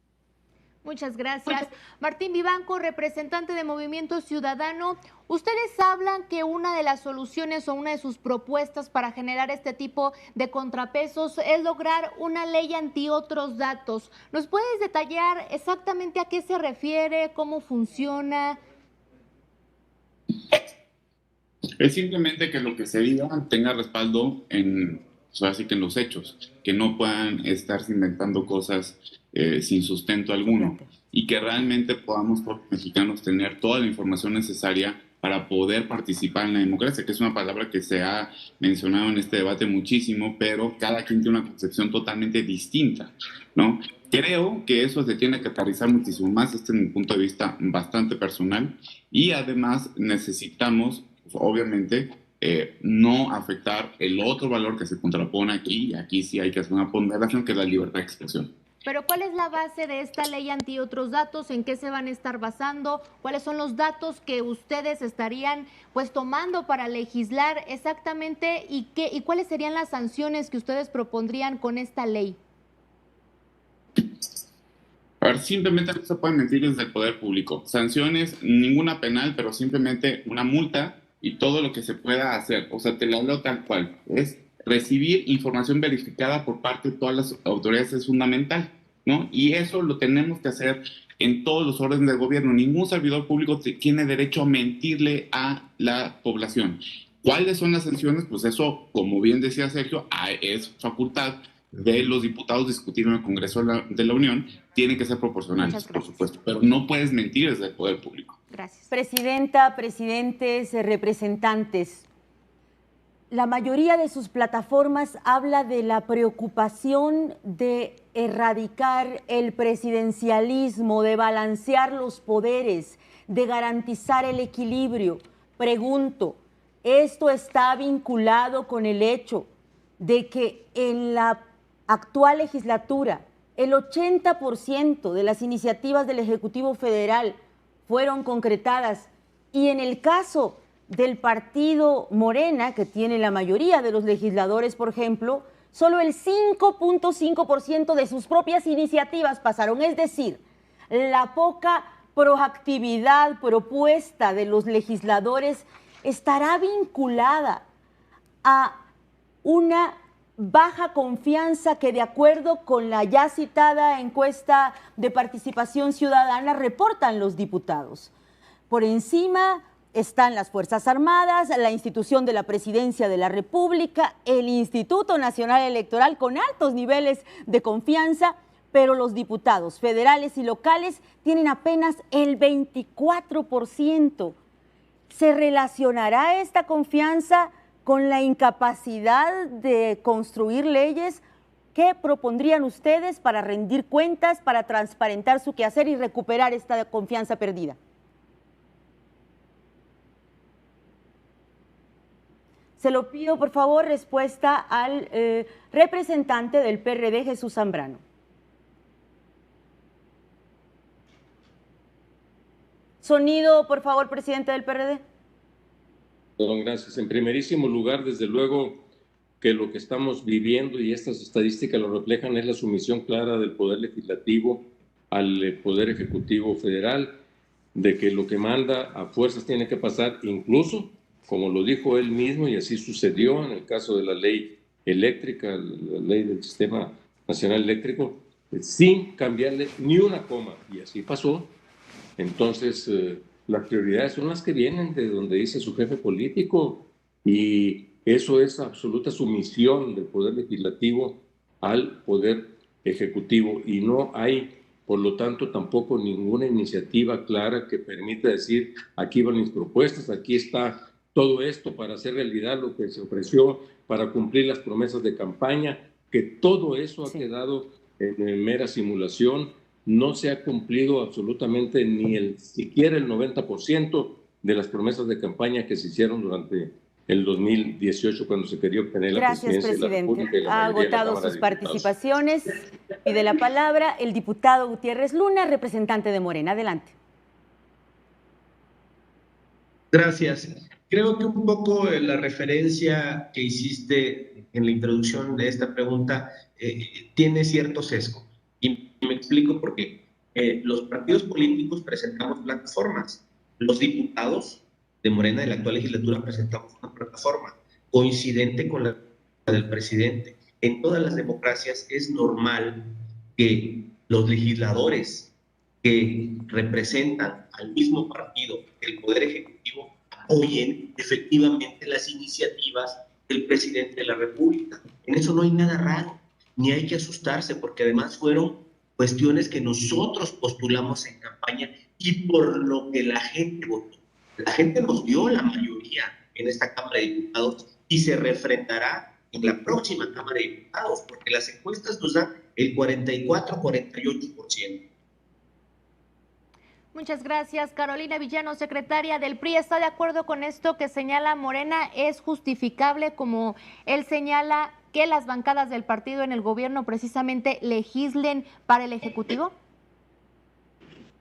Muchas gracias. Martín Vivanco, representante de Movimiento Ciudadano. Ustedes hablan que una de las soluciones o una de sus propuestas para generar este tipo de contrapesos es lograr una ley anti otros datos. ¿Nos puedes detallar exactamente a qué se refiere, cómo funciona? Es simplemente que lo que se diga tenga respaldo en, o sea, así que en los hechos, que no puedan estarse inventando cosas sin sustento alguno y que realmente podamos por mexicanos tener toda la información necesaria para poder participar en la democracia, que es una palabra que se ha mencionado en este debate muchísimo, pero cada quien tiene una concepción totalmente distinta, ¿no? Creo que eso se tiene que aterrizar muchísimo más, este es mi punto de vista bastante personal, y además necesitamos, obviamente, no afectar el otro valor que se contrapone aquí, y aquí sí hay que hacer una ponderación, que es la libertad de expresión. Pero ¿cuál es la base de esta ley anti otros datos? ¿En qué se van a estar basando? ¿Cuáles son los datos que ustedes estarían pues tomando para legislar exactamente? ¿Y cuáles serían las sanciones que ustedes propondrían con esta ley? A ver, simplemente no se puede mentir desde el poder público. Sanciones, ninguna penal, pero simplemente una multa y todo lo que se pueda hacer. O sea, te lo hablo tal cual. Es recibir información verificada por parte de todas las autoridades es fundamental, ¿no? Y eso lo tenemos que hacer en todos los órdenes del gobierno. Ningún servidor público tiene derecho a mentirle a la población. ¿Cuáles son las sanciones? Pues eso, como bien decía Sergio, es facultad de los diputados discutir en el Congreso de la Unión. Tienen que ser proporcionales, por supuesto, pero no puedes mentir desde el poder público. Gracias. Presidenta, presidentes, representantes, la mayoría de sus plataformas habla de la preocupación de erradicar el presidencialismo, de balancear los poderes, de garantizar el equilibrio. Pregunto, ¿esto está vinculado con el hecho de que en la actual legislatura el 80% de las iniciativas del Ejecutivo Federal fueron concretadas y en el caso del partido Morena, que tiene la mayoría de los legisladores, por ejemplo, solo el 5.5% de sus propias iniciativas pasaron? Es decir, la poca proactividad propuesta de los legisladores estará vinculada a una baja confianza que, de acuerdo con la ya citada encuesta de participación ciudadana, reportan los diputados. Por encima están las Fuerzas Armadas, la institución de la Presidencia de la República, el Instituto Nacional Electoral, con altos niveles de confianza, pero los diputados federales y locales tienen apenas el 24%. ¿Se relacionará esta confianza con la incapacidad de construir leyes? ¿Qué propondrían ustedes para rendir cuentas, para transparentar su quehacer y recuperar esta confianza perdida? Se lo pido, por favor, respuesta al representante del PRD, Jesús Zambrano. Sonido, por favor, presidente del PRD. Perdón, gracias. En primerísimo lugar, desde luego que lo que estamos viviendo, y estas estadísticas lo reflejan, es la sumisión clara del Poder Legislativo al Poder Ejecutivo Federal, de que lo que manda a fuerzas tiene que pasar, incluso, como lo dijo él mismo, y así sucedió en el caso de la ley eléctrica, la ley del Sistema Nacional Eléctrico, sin cambiarle ni una coma, y así pasó. Entonces, las prioridades son las que vienen de donde dice su jefe político, y eso es absoluta sumisión del Poder Legislativo al Poder Ejecutivo, y no hay, por lo tanto, tampoco ninguna iniciativa clara que permita decir, aquí van mis propuestas, aquí está todo esto para hacer realidad lo que se ofreció, para cumplir las promesas de campaña, que todo eso ha quedado en mera simulación. No se ha cumplido absolutamente ni siquiera el 90% de las promesas de campaña que se hicieron durante el 2018 cuando se quería obtener la presidencia de la República. Ha agotado sus participaciones. Pide la palabra el diputado Gutiérrez Luna, representante de Morena. Adelante. Gracias. Creo que un poco la referencia que hiciste en la introducción de esta pregunta tiene cierto sesgo. Y me explico por qué. Los partidos políticos presentamos plataformas. Los diputados de Morena de la actual legislatura presentamos una plataforma coincidente con la del presidente. En todas las democracias es normal que los legisladores que representan al mismo partido, el Poder Ejecutivo, apoyen efectivamente las iniciativas del presidente de la República. En eso no hay nada raro, ni hay que asustarse, porque además fueron cuestiones que nosotros postulamos en campaña y por lo que la gente votó. La gente nos dio la mayoría en esta Cámara de Diputados y se refrendará en la próxima Cámara de Diputados, porque las encuestas nos dan el 44-48%. Muchas gracias. Carolina Villano, secretaria del PRI, ¿está de acuerdo con esto que señala Morena? ¿Es justificable, como él señala, que las bancadas del partido en el gobierno precisamente legislen para el Ejecutivo?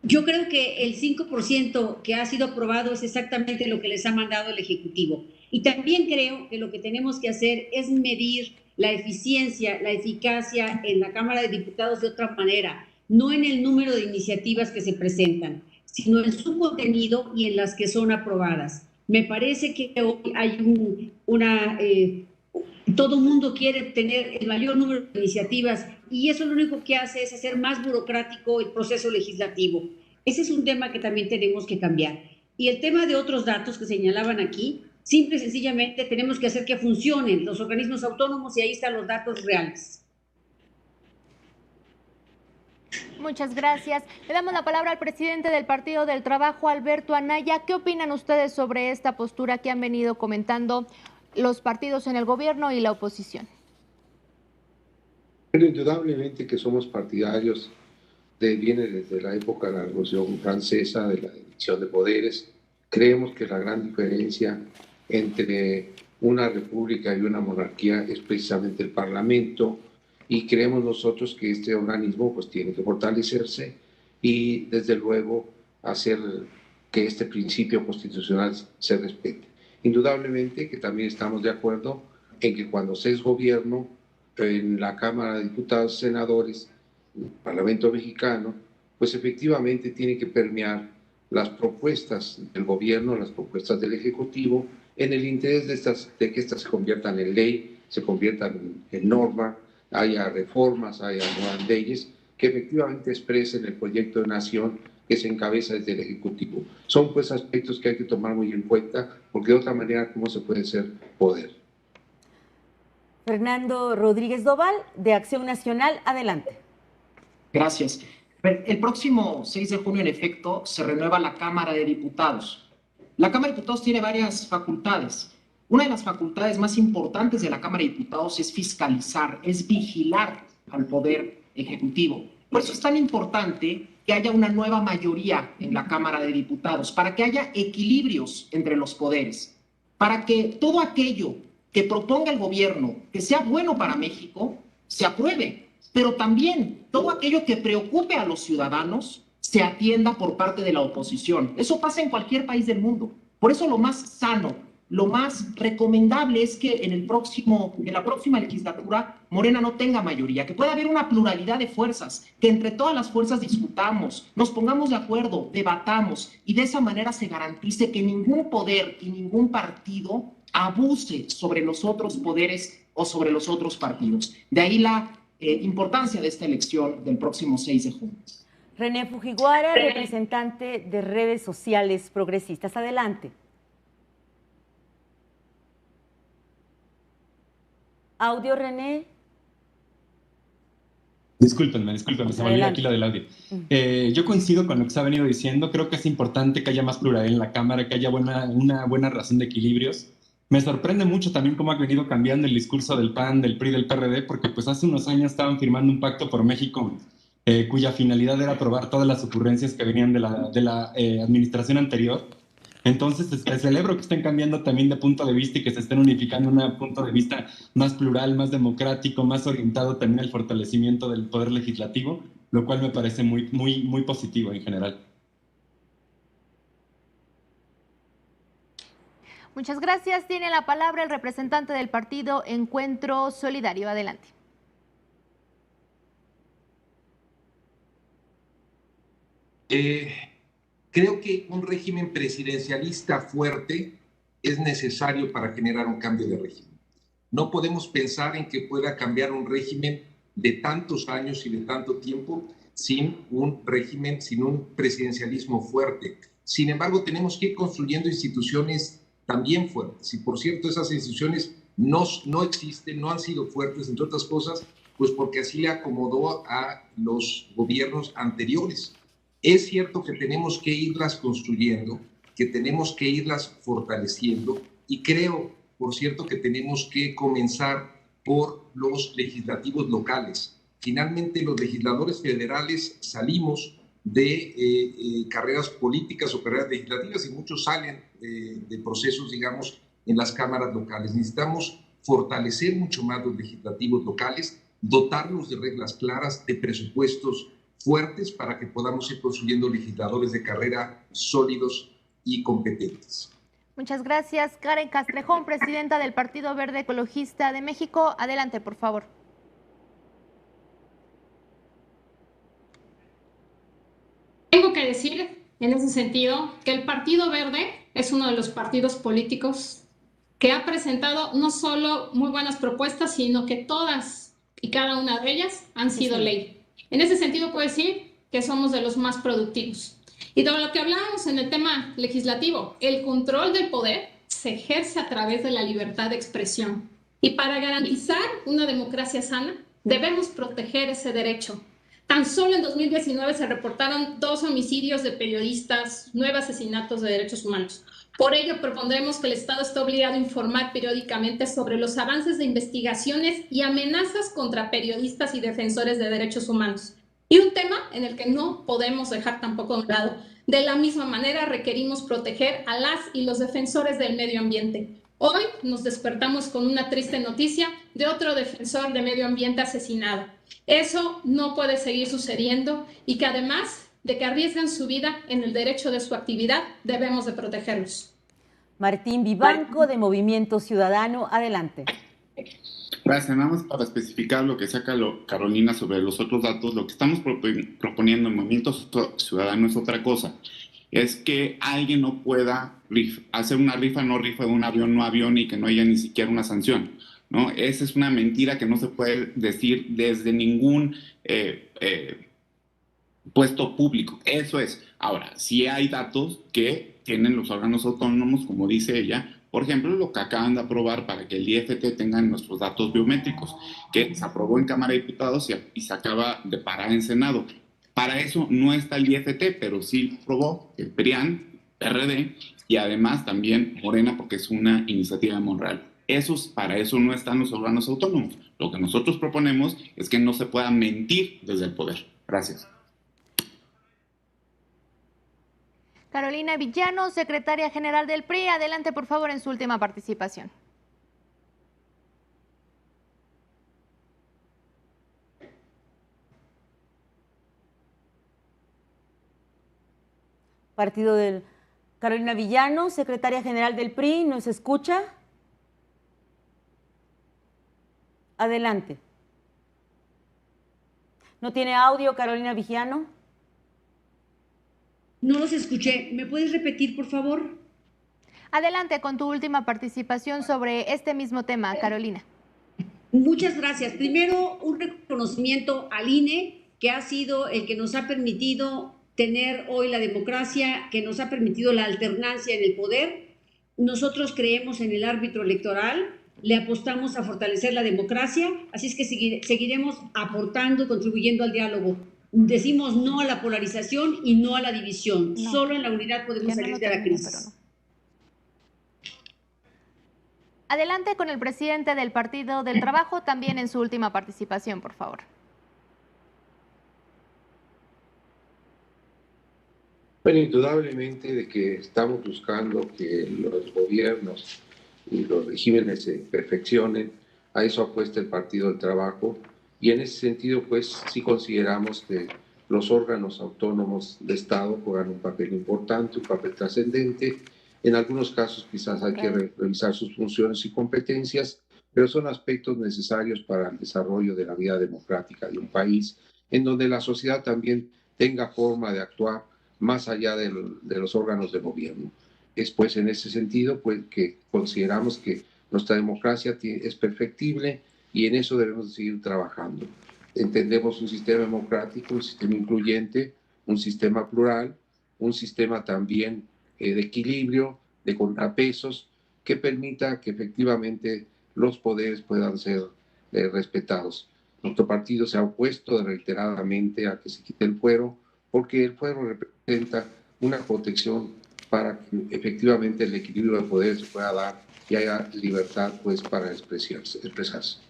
Yo creo que el 5% que ha sido aprobado es exactamente lo que les ha mandado el Ejecutivo. Y también creo que lo que tenemos que hacer es medir la eficiencia, la eficacia en la Cámara de Diputados de otra manera, no en el número de iniciativas que se presentan, sino en su contenido y en las que son aprobadas. Me parece que hoy hay todo el mundo quiere tener el mayor número de iniciativas y eso lo único que hace es hacer más burocrático el proceso legislativo. Ese es un tema que también tenemos que cambiar. Y el tema de otros datos que señalaban aquí, simple y sencillamente tenemos que hacer que funcionen los organismos autónomos y ahí están los datos reales. Muchas gracias. Le damos la palabra al presidente del Partido del Trabajo, Alberto Anaya. ¿Qué opinan ustedes sobre esta postura que han venido comentando los partidos en el gobierno y la oposición? Pero indudablemente que somos partidarios, viene desde la época de la Revolución Francesa, de la división de poderes. Creemos que la gran diferencia entre una república y una monarquía es precisamente el Parlamento, y creemos nosotros que este organismo pues tiene que fortalecerse y desde luego hacer que este principio constitucional se respete. Indudablemente que también estamos de acuerdo en que cuando se es gobierno en la Cámara de Diputados y Senadores, el Parlamento mexicano, pues efectivamente tiene que permear las propuestas del gobierno, las propuestas del Ejecutivo, en el interés de que estas se conviertan en ley, se conviertan en norma, haya reformas, haya nuevas leyes que efectivamente expresen el proyecto de nación que se encabeza desde el Ejecutivo. Son pues aspectos que hay que tomar muy en cuenta, porque de otra manera, ¿cómo se puede ser poder? Fernando Rodríguez Doval, de Acción Nacional, adelante. Gracias. El próximo 6 de junio, en efecto, se renueva la Cámara de Diputados. La Cámara de Diputados tiene varias facultades. Una de las facultades más importantes de la Cámara de Diputados es fiscalizar, es vigilar al Poder Ejecutivo. Por eso es tan importante que haya una nueva mayoría en la Cámara de Diputados, para que haya equilibrios entre los poderes, para que todo aquello que proponga el gobierno que sea bueno para México se apruebe, pero también todo aquello que preocupe a los ciudadanos se atienda por parte de la oposición. Eso pasa en cualquier país del mundo. Por eso lo más sano, lo más recomendable es que en la próxima legislatura Morena no tenga mayoría, que pueda haber una pluralidad de fuerzas, que entre todas las fuerzas discutamos, nos pongamos de acuerdo, debatamos, y de esa manera se garantice que ningún poder y ningún partido abuse sobre los otros poderes o sobre los otros partidos. De ahí la importancia de esta elección del próximo 6 de junio. René Fujiwara, representante de redes sociales progresistas. Adelante. Audio, René. Discúlpenme, se me olvidó aquí lo del audio. Yo coincido con lo que se ha venido diciendo. Creo que es importante que haya más pluralidad en la Cámara, que haya una buena razón de equilibrios. Me sorprende mucho también cómo ha venido cambiando el discurso del PAN, del PRI, del PRD, porque pues hace unos años estaban firmando un pacto por México cuya finalidad era aprobar todas las ocurrencias que venían de la administración anterior. Entonces, celebro que estén cambiando también de punto de vista y que se estén unificando en un punto de vista más plural, más democrático, más orientado también al fortalecimiento del poder legislativo, lo cual me parece muy, muy, muy positivo en general. Muchas gracias. Tiene la palabra el representante del partido Encuentro Solidario. Adelante. Creo que un régimen presidencialista fuerte es necesario para generar un cambio de régimen. No podemos pensar en que pueda cambiar un régimen de tantos años y de tanto tiempo sin un régimen, sin un presidencialismo fuerte. Sin embargo, tenemos que ir construyendo instituciones también fuertes. Y por cierto, esas instituciones no existen, no han sido fuertes, entre otras cosas, pues porque así le acomodó a los gobiernos anteriores. Es cierto que tenemos que irlas construyendo, que tenemos que irlas fortaleciendo, y creo, por cierto, que tenemos que comenzar por los legislativos locales. Finalmente, los legisladores federales salimos de carreras políticas o carreras legislativas, y muchos salen de procesos, digamos, en las cámaras locales. Necesitamos fortalecer mucho más los legislativos locales, dotarlos de reglas claras, de presupuestos fuertes para que podamos ir construyendo legisladores de carrera sólidos y competentes. Muchas gracias. Karen Castrejón, presidenta del Partido Verde Ecologista de México. Adelante, por favor. Tengo que decir, en ese sentido, que el Partido Verde es uno de los partidos políticos que ha presentado no solo muy buenas propuestas, sino que todas y cada una de ellas han sido ley. En ese sentido, puedo decir que somos de los más productivos. Y de lo que hablábamos en el tema legislativo, el control del poder se ejerce a través de la libertad de expresión. Y para garantizar una democracia sana, debemos proteger ese derecho. Tan solo en 2019 se reportaron 2 homicidios de periodistas, 9 asesinatos de derechos humanos. Por ello, propondremos que el Estado esté obligado a informar periódicamente sobre los avances de investigaciones y amenazas contra periodistas y defensores de derechos humanos. Y un tema en el que no podemos dejar tampoco a un lado. De la misma manera, requerimos proteger a las y los defensores del medio ambiente. Hoy nos despertamos con una triste noticia de otro defensor de medio ambiente asesinado. Eso no puede seguir sucediendo, y que además de que arriesgan su vida en el derecho de su actividad, debemos de protegerlos. Martín Vivanco, de Movimiento Ciudadano, adelante. Gracias. Nada más para especificar lo que saca Carolina sobre los otros datos, lo que estamos proponiendo en Movimiento Ciudadano es otra cosa. Es que alguien no pueda hacer una rifa, no rifa de un avión, no avión, y que no haya ni siquiera una sanción, ¿no? Esa es una mentira que no se puede decir desde ningún puesto público. Eso es. Ahora, sí hay datos que tienen los órganos autónomos, como dice ella. Por ejemplo, lo que acaban de aprobar para que el IFT tenga nuestros datos biométricos, que se aprobó en Cámara de Diputados y se acaba de parar en Senado. Para eso no está el IFT, pero sí aprobó el PRIAN, PRD y además también Morena porque es una iniciativa de Monreal. Para eso no están los órganos autónomos. Lo que nosotros proponemos es que no se pueda mentir desde el poder. Gracias. Carolina Villano, secretaria general del PRI, adelante por favor en su última participación. Partido del Carolina Villano, secretaria general del PRI, ¿nos escucha? Adelante. ¿No tiene audio, Carolina Villano? No los escuché. ¿Me puedes repetir, por favor? Adelante con tu última participación sobre este mismo tema, Carolina. Muchas gracias. Primero, un reconocimiento al INE, que ha sido el que nos ha permitido tener hoy la democracia, que nos ha permitido la alternancia en el poder. Nosotros creemos en el árbitro electoral, le apostamos a fortalecer la democracia, así es que seguiremos aportando, contribuyendo al diálogo. Decimos no a la polarización y no a la división. No. Solo en la unidad podemos salir de la crisis. Adelante con el presidente del Partido del Trabajo, también en su última participación, por favor. Bueno, indudablemente de que estamos buscando que los gobiernos y los regímenes se perfeccionen, a eso apuesta el Partido del Trabajo, y en ese sentido, pues sí consideramos que los órganos autónomos de Estado juegan un papel importante, un papel trascendente. En algunos casos quizás hay que revisar sus funciones y competencias, pero son aspectos necesarios para el desarrollo de la vida democrática de un país, en donde la sociedad también tenga forma de actuar más allá de los órganos de gobierno. Es pues en ese sentido pues, que consideramos que nuestra democracia es perfectible y en eso debemos de seguir trabajando. Entendemos un sistema democrático, un sistema incluyente, un sistema plural, un sistema también de equilibrio, de contrapesos, que permita que efectivamente los poderes puedan ser respetados. Nuestro partido se ha opuesto reiteradamente a que se quite el fuero, porque el fuero representa una protección para que efectivamente el equilibrio de poder se pueda dar y haya libertad pues, para expresarse.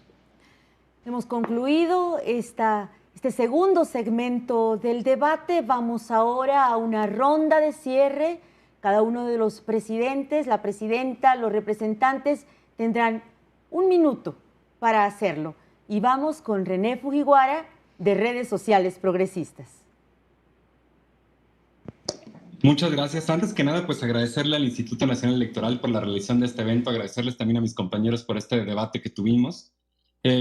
Hemos concluido este segundo segmento del debate. Vamos ahora a una ronda de cierre. Cada uno de los presidentes, la presidenta, los representantes tendrán un minuto para hacerlo. Y vamos con René Fujiwara de Redes Sociales Progresistas. Muchas gracias. Antes que nada, pues agradecerle al Instituto Nacional Electoral por la realización de este evento, agradecerles también a mis compañeros por este debate que tuvimos.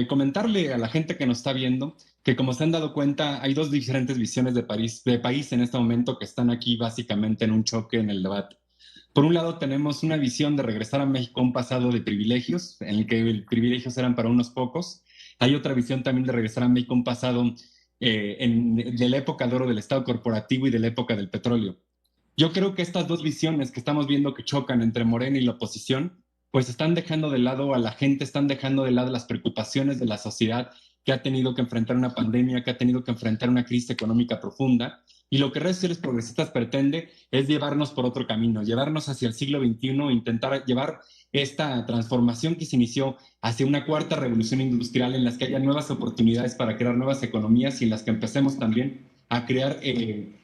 Comentarle a la gente que nos está viendo que, como se han dado cuenta, hay dos diferentes visiones de país en este momento que están aquí básicamente en un choque en el debate. Por un lado, tenemos una visión de regresar a México a un pasado de privilegios, en el que los privilegios eran para unos pocos. Hay otra visión también de regresar a México a un pasado de la época de oro del Estado corporativo y de la época del petróleo. Yo creo que estas dos visiones que estamos viendo que chocan entre Morena y la oposición, pues están dejando de lado a la gente, están dejando de lado las preocupaciones de la sociedad que ha tenido que enfrentar una pandemia, que ha tenido que enfrentar una crisis económica profunda. Y lo que Redes Sociales Progresistas pretende es llevarnos por otro camino, llevarnos hacia el siglo XXI, intentar llevar esta transformación que se inició hacia una cuarta revolución industrial en las que haya nuevas oportunidades para crear nuevas economías y en las que empecemos también a crear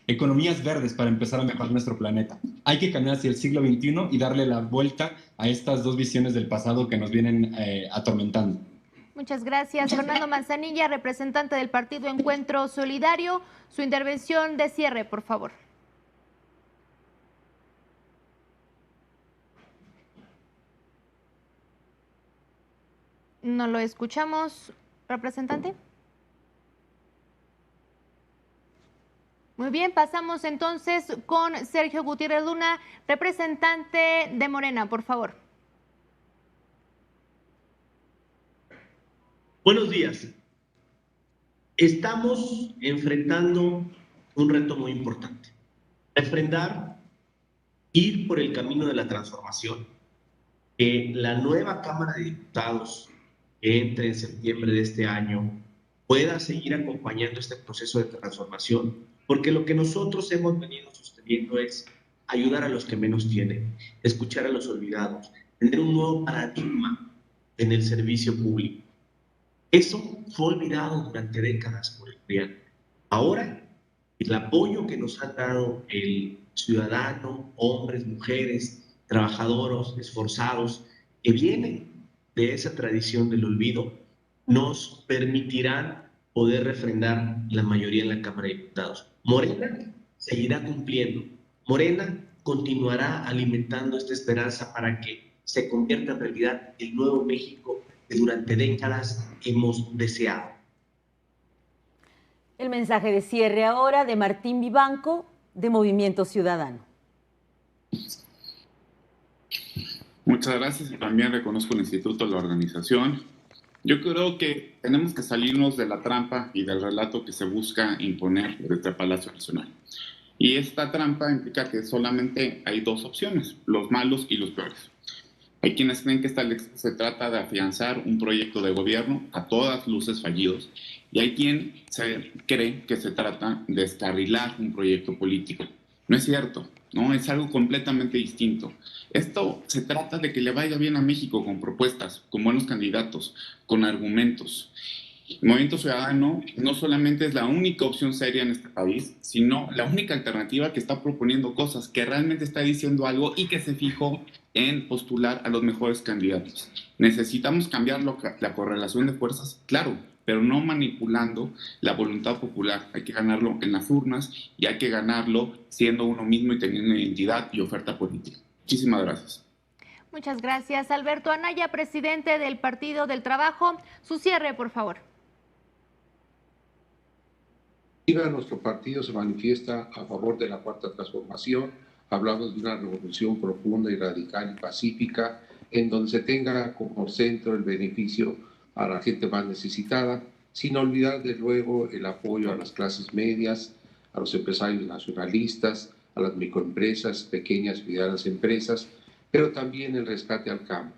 economías verdes para empezar a mejorar nuestro planeta. Hay que caminar hacia el siglo XXI y darle la vuelta a estas dos visiones del pasado que nos vienen atormentando. Muchas gracias. Fernando Manzanilla, representante del Partido Encuentro Solidario. Su intervención de cierre, por favor. No lo escuchamos, representante. Muy bien, pasamos entonces con Sergio Gutiérrez Luna, representante de Morena, por favor. Buenos días. Estamos enfrentando un reto muy importante. Refrendar, ir por el camino de la transformación. Que la nueva Cámara de Diputados, que entre en septiembre de este año, pueda seguir acompañando este proceso de transformación. Porque lo que nosotros hemos venido sosteniendo es ayudar a los que menos tienen, escuchar a los olvidados, tener un nuevo paradigma en el servicio público. Eso fue olvidado durante décadas por el PRIAN. Ahora, el apoyo que nos ha dado el ciudadano, hombres, mujeres, trabajadores, esforzados, que vienen de esa tradición del olvido, nos permitirán poder refrendar la mayoría en la Cámara de Diputados. Morena seguirá cumpliendo. Morena continuará alimentando esta esperanza para que se convierta en realidad el nuevo México que durante décadas hemos deseado. El mensaje de cierre ahora de Martín Vivanco, de Movimiento Ciudadano. Muchas gracias y también reconozco el instituto, la organización. Yo creo que tenemos que salirnos de la trampa y del relato que se busca imponer desde el Palacio Nacional. Y esta trampa implica que solamente hay dos opciones, los malos y los peores. Hay quienes creen que se trata de afianzar un proyecto de gobierno a todas luces fallidos, y hay quien cree que se trata de descarrilar un proyecto político. No es cierto, ¿no? Es algo completamente distinto. Esto se trata de que le vaya bien a México con propuestas, con buenos candidatos, con argumentos. El Movimiento Ciudadano no solamente es la única opción seria en este país, sino la única alternativa que está proponiendo cosas, que realmente está diciendo algo y que se fijó en postular a los mejores candidatos. ¿Necesitamos cambiar la correlación de fuerzas? Claro, pero no manipulando la voluntad popular. Hay que ganarlo en las urnas y hay que ganarlo siendo uno mismo y teniendo identidad y oferta política. Muchísimas gracias. Muchas gracias. Alberto Anaya, presidente del Partido del Trabajo. Su cierre, por favor. Nuestro partido se manifiesta a favor de la Cuarta Transformación. Hablamos de una revolución profunda y radical y pacífica, en donde se tenga como centro el beneficio a la gente más necesitada, sin olvidar de luego el apoyo a las clases medias, a los empresarios nacionalistas, a las microempresas, pequeñas y medianas empresas, pero también el rescate al campo.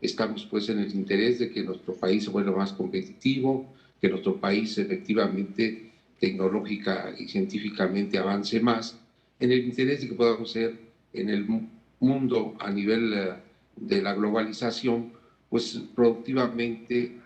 Estamos pues en el interés de que nuestro país se vuelva más competitivo, que nuestro país efectivamente tecnológica y científicamente avance más, en el interés de que podamos ser en el mundo a nivel de la globalización, pues productivamente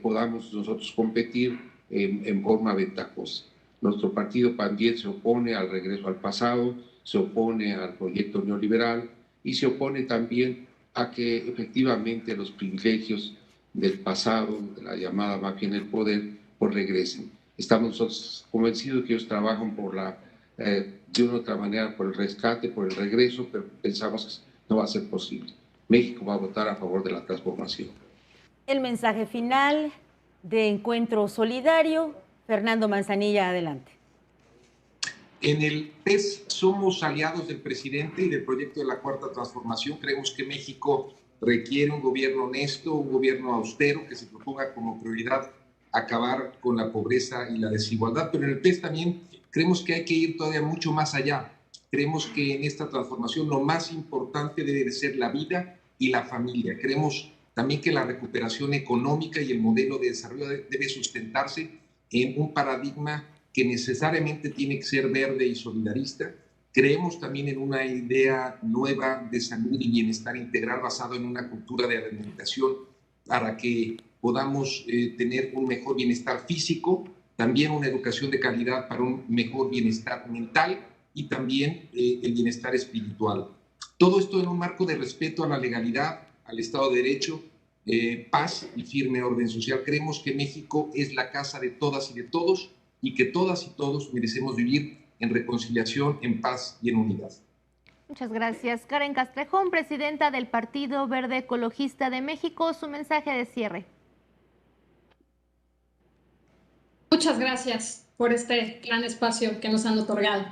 podamos nosotros competir en forma ventajosa. Nuestro partido también se opone al regreso al pasado, se opone al proyecto neoliberal y se opone también a que efectivamente los privilegios del pasado, de la llamada mafia en el poder, pues regresen. Estamos nosotros convencidos que ellos trabajan por de una u otra manera por el rescate, por el regreso, pero pensamos que no va a ser posible. México va a votar a favor de la transformación. El mensaje final de Encuentro Solidario, Fernando Manzanilla, adelante. En el PES somos aliados del presidente y del proyecto de la Cuarta Transformación. Creemos que México requiere un gobierno honesto, un gobierno austero que se proponga como prioridad acabar con la pobreza y la desigualdad, pero en el PES también creemos que hay que ir todavía mucho más allá. Creemos que en esta transformación lo más importante debe de ser la vida y la familia. Creemos también que la recuperación económica y el modelo de desarrollo debe sustentarse en un paradigma que necesariamente tiene que ser verde y solidarista. Creemos también en una idea nueva de salud y bienestar integral basado en una cultura de alimentación para que podamos tener un mejor bienestar físico, también una educación de calidad para un mejor bienestar mental y también el bienestar espiritual. Todo esto en un marco de respeto a la legalidad, al Estado de Derecho, paz y firme orden social. Creemos que México es la casa de todas y de todos y que todas y todos merecemos vivir en reconciliación, en paz y en unidad. Muchas gracias. Karen Castrejón, presidenta del Partido Verde Ecologista de México, su mensaje de cierre. Muchas gracias por este gran espacio que nos han otorgado.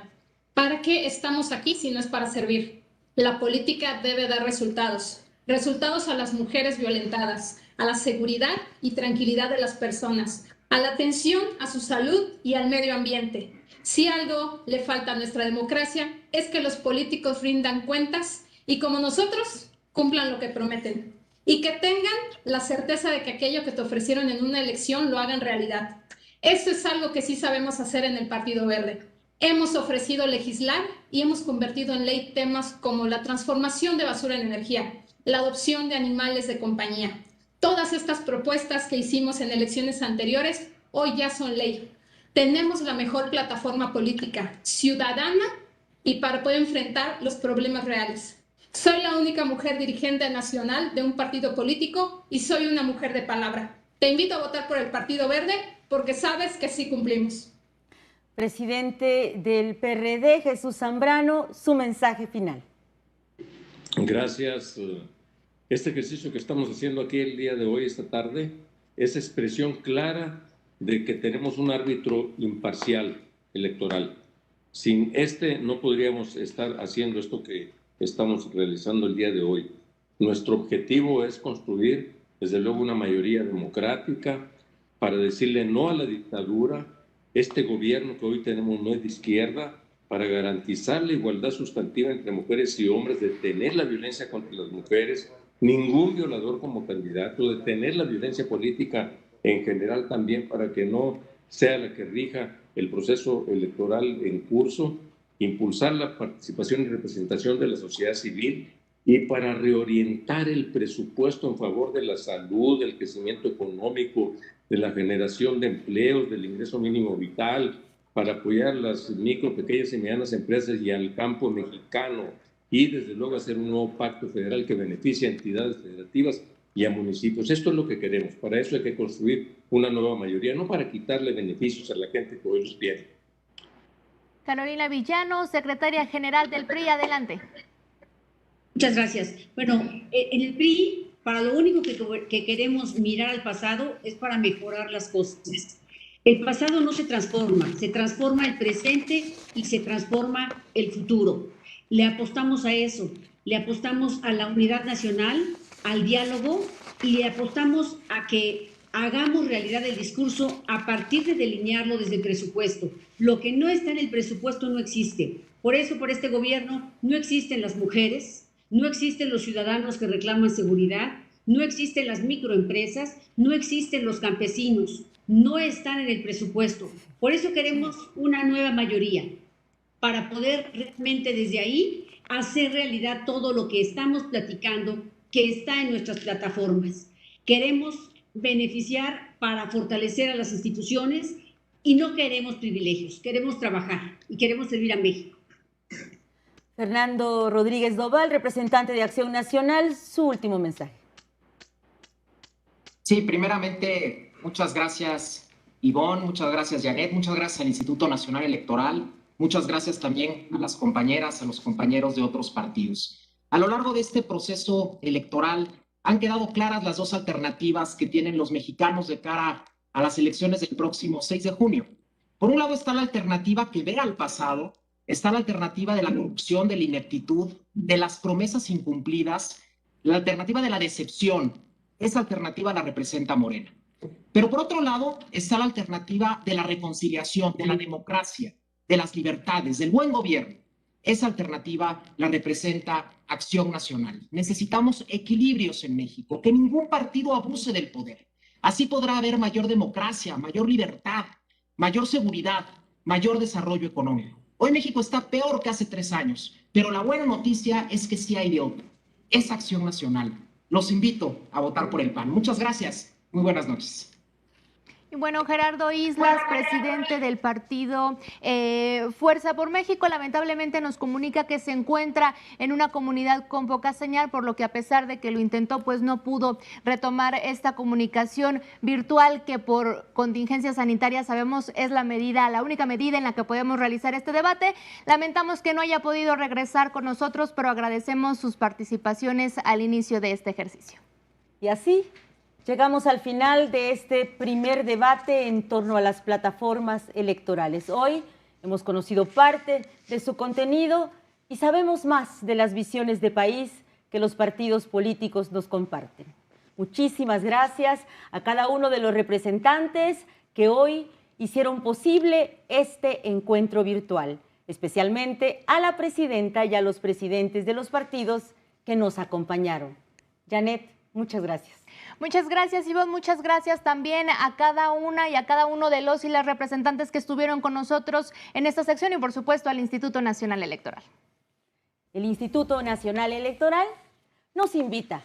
¿Para qué estamos aquí si no es para servir? La política debe dar resultados. Resultados a las mujeres violentadas, a la seguridad y tranquilidad de las personas, a la atención a su salud y al medio ambiente. Si algo le falta a nuestra democracia es que los políticos rindan cuentas y como nosotros cumplan lo que prometen y que tengan la certeza de que aquello que te ofrecieron en una elección lo hagan realidad. Eso es algo que sí sabemos hacer en el Partido Verde. Hemos ofrecido legislar y hemos convertido en ley temas como la transformación de basura en energía, la adopción de animales de compañía. Todas estas propuestas que hicimos en elecciones anteriores hoy ya son ley. Tenemos la mejor plataforma política, ciudadana y para poder enfrentar los problemas reales. Soy la única mujer dirigente nacional de un partido político y soy una mujer de palabra. Te invito a votar por el Partido Verde porque sabes que sí cumplimos. Presidente del PRD, Jesús Zambrano, su mensaje final. Gracias. Este ejercicio que estamos haciendo aquí el día de hoy, esta tarde, es expresión clara de que tenemos un árbitro imparcial electoral. Sin este no podríamos estar haciendo esto que estamos realizando el día de hoy. Nuestro objetivo es construir, desde luego, una mayoría democrática para decirle no a la dictadura. Este gobierno que hoy tenemos no es de izquierda, para garantizar la igualdad sustantiva entre mujeres y hombres, detener la violencia contra las mujeres, ningún violador como candidato, detener la violencia política en general también para que no sea la que rija el proceso electoral en curso, impulsar la participación y representación de la sociedad civil y para reorientar el presupuesto en favor de la salud, del crecimiento económico, de la generación de empleos, del ingreso mínimo vital, para apoyar las micro, pequeñas y medianas empresas y al campo mexicano, y desde luego hacer un nuevo pacto federal que beneficie a entidades federativas y a municipios. Esto es lo que queremos. Para eso hay que construir una nueva mayoría, no para quitarle beneficios a la gente que hoy los tiene. Carolina Villano, secretaria general del PRI, adelante. Muchas gracias. Bueno, en el PRI, para lo único que queremos mirar al pasado es para mejorar las cosas. El pasado no se transforma el presente y se transforma el futuro. Le apostamos a eso, le apostamos a la unidad nacional, al diálogo y le apostamos a que hagamos realidad el discurso a partir de delinearlo desde el presupuesto. Lo que no está en el presupuesto no existe. Por eso, por este gobierno, no existen las mujeres, no existen los ciudadanos que reclaman seguridad, no existen las microempresas, no existen los campesinos, no están en el presupuesto. Por eso queremos una nueva mayoría, para poder realmente desde ahí hacer realidad todo lo que estamos platicando, que está en nuestras plataformas. Queremos beneficiar para fortalecer a las instituciones y no queremos privilegios, queremos trabajar y queremos servir a México. Fernando Rodríguez Doval, representante de Acción Nacional, su último mensaje. Sí, primeramente, muchas gracias, Ivonne, muchas gracias, Janet, muchas gracias al Instituto Nacional Electoral, muchas gracias también a las compañeras, a los compañeros de otros partidos. A lo largo de este proceso electoral han quedado claras las dos alternativas que tienen los mexicanos de cara a las elecciones del próximo 6 de junio. Por un lado está la alternativa que ve al pasado, está la alternativa de la corrupción, de la ineptitud, de las promesas incumplidas, la alternativa de la decepción. Esa alternativa la representa Morena. Pero por otro lado está la alternativa de la reconciliación, de la democracia, de las libertades, del buen gobierno. Esa alternativa la representa Acción Nacional. Necesitamos equilibrios en México, que ningún partido abuse del poder. Así podrá haber mayor democracia, mayor libertad, mayor seguridad, mayor desarrollo económico. Hoy México está peor que hace 3 años, pero la buena noticia es que sí hay de otro. Es Acción Nacional. Los invito a votar por el PAN. Muchas gracias. Muy buenas noches. Y bueno, Gerardo Islas, presidente del partido Fuerza por México, lamentablemente nos comunica que se encuentra en una comunidad con poca señal, por lo que a pesar de que lo intentó, pues no pudo retomar esta comunicación virtual que por contingencias sanitarias sabemos es la única medida en la que podemos realizar este debate. Lamentamos que no haya podido regresar con nosotros, pero agradecemos sus participaciones al inicio de este ejercicio. Y así llegamos al final de este primer debate en torno a las plataformas electorales. Hoy hemos conocido parte de su contenido y sabemos más de las visiones de país que los partidos políticos nos comparten. Muchísimas gracias a cada uno de los representantes que hoy hicieron posible este encuentro virtual, especialmente a la presidenta y a los presidentes de los partidos que nos acompañaron. Janet, Muchas gracias. Muchas gracias, Ivonne. Muchas gracias también a cada una y a cada uno de los y las representantes que estuvieron con nosotros en esta sección y, por supuesto, al Instituto Nacional Electoral. El Instituto Nacional Electoral nos invita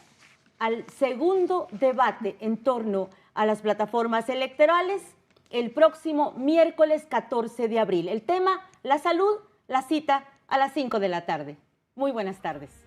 al segundo debate en torno a las plataformas electorales el próximo miércoles 14 de abril. El tema, la salud, la cita a las 5 de la tarde. Muy buenas tardes.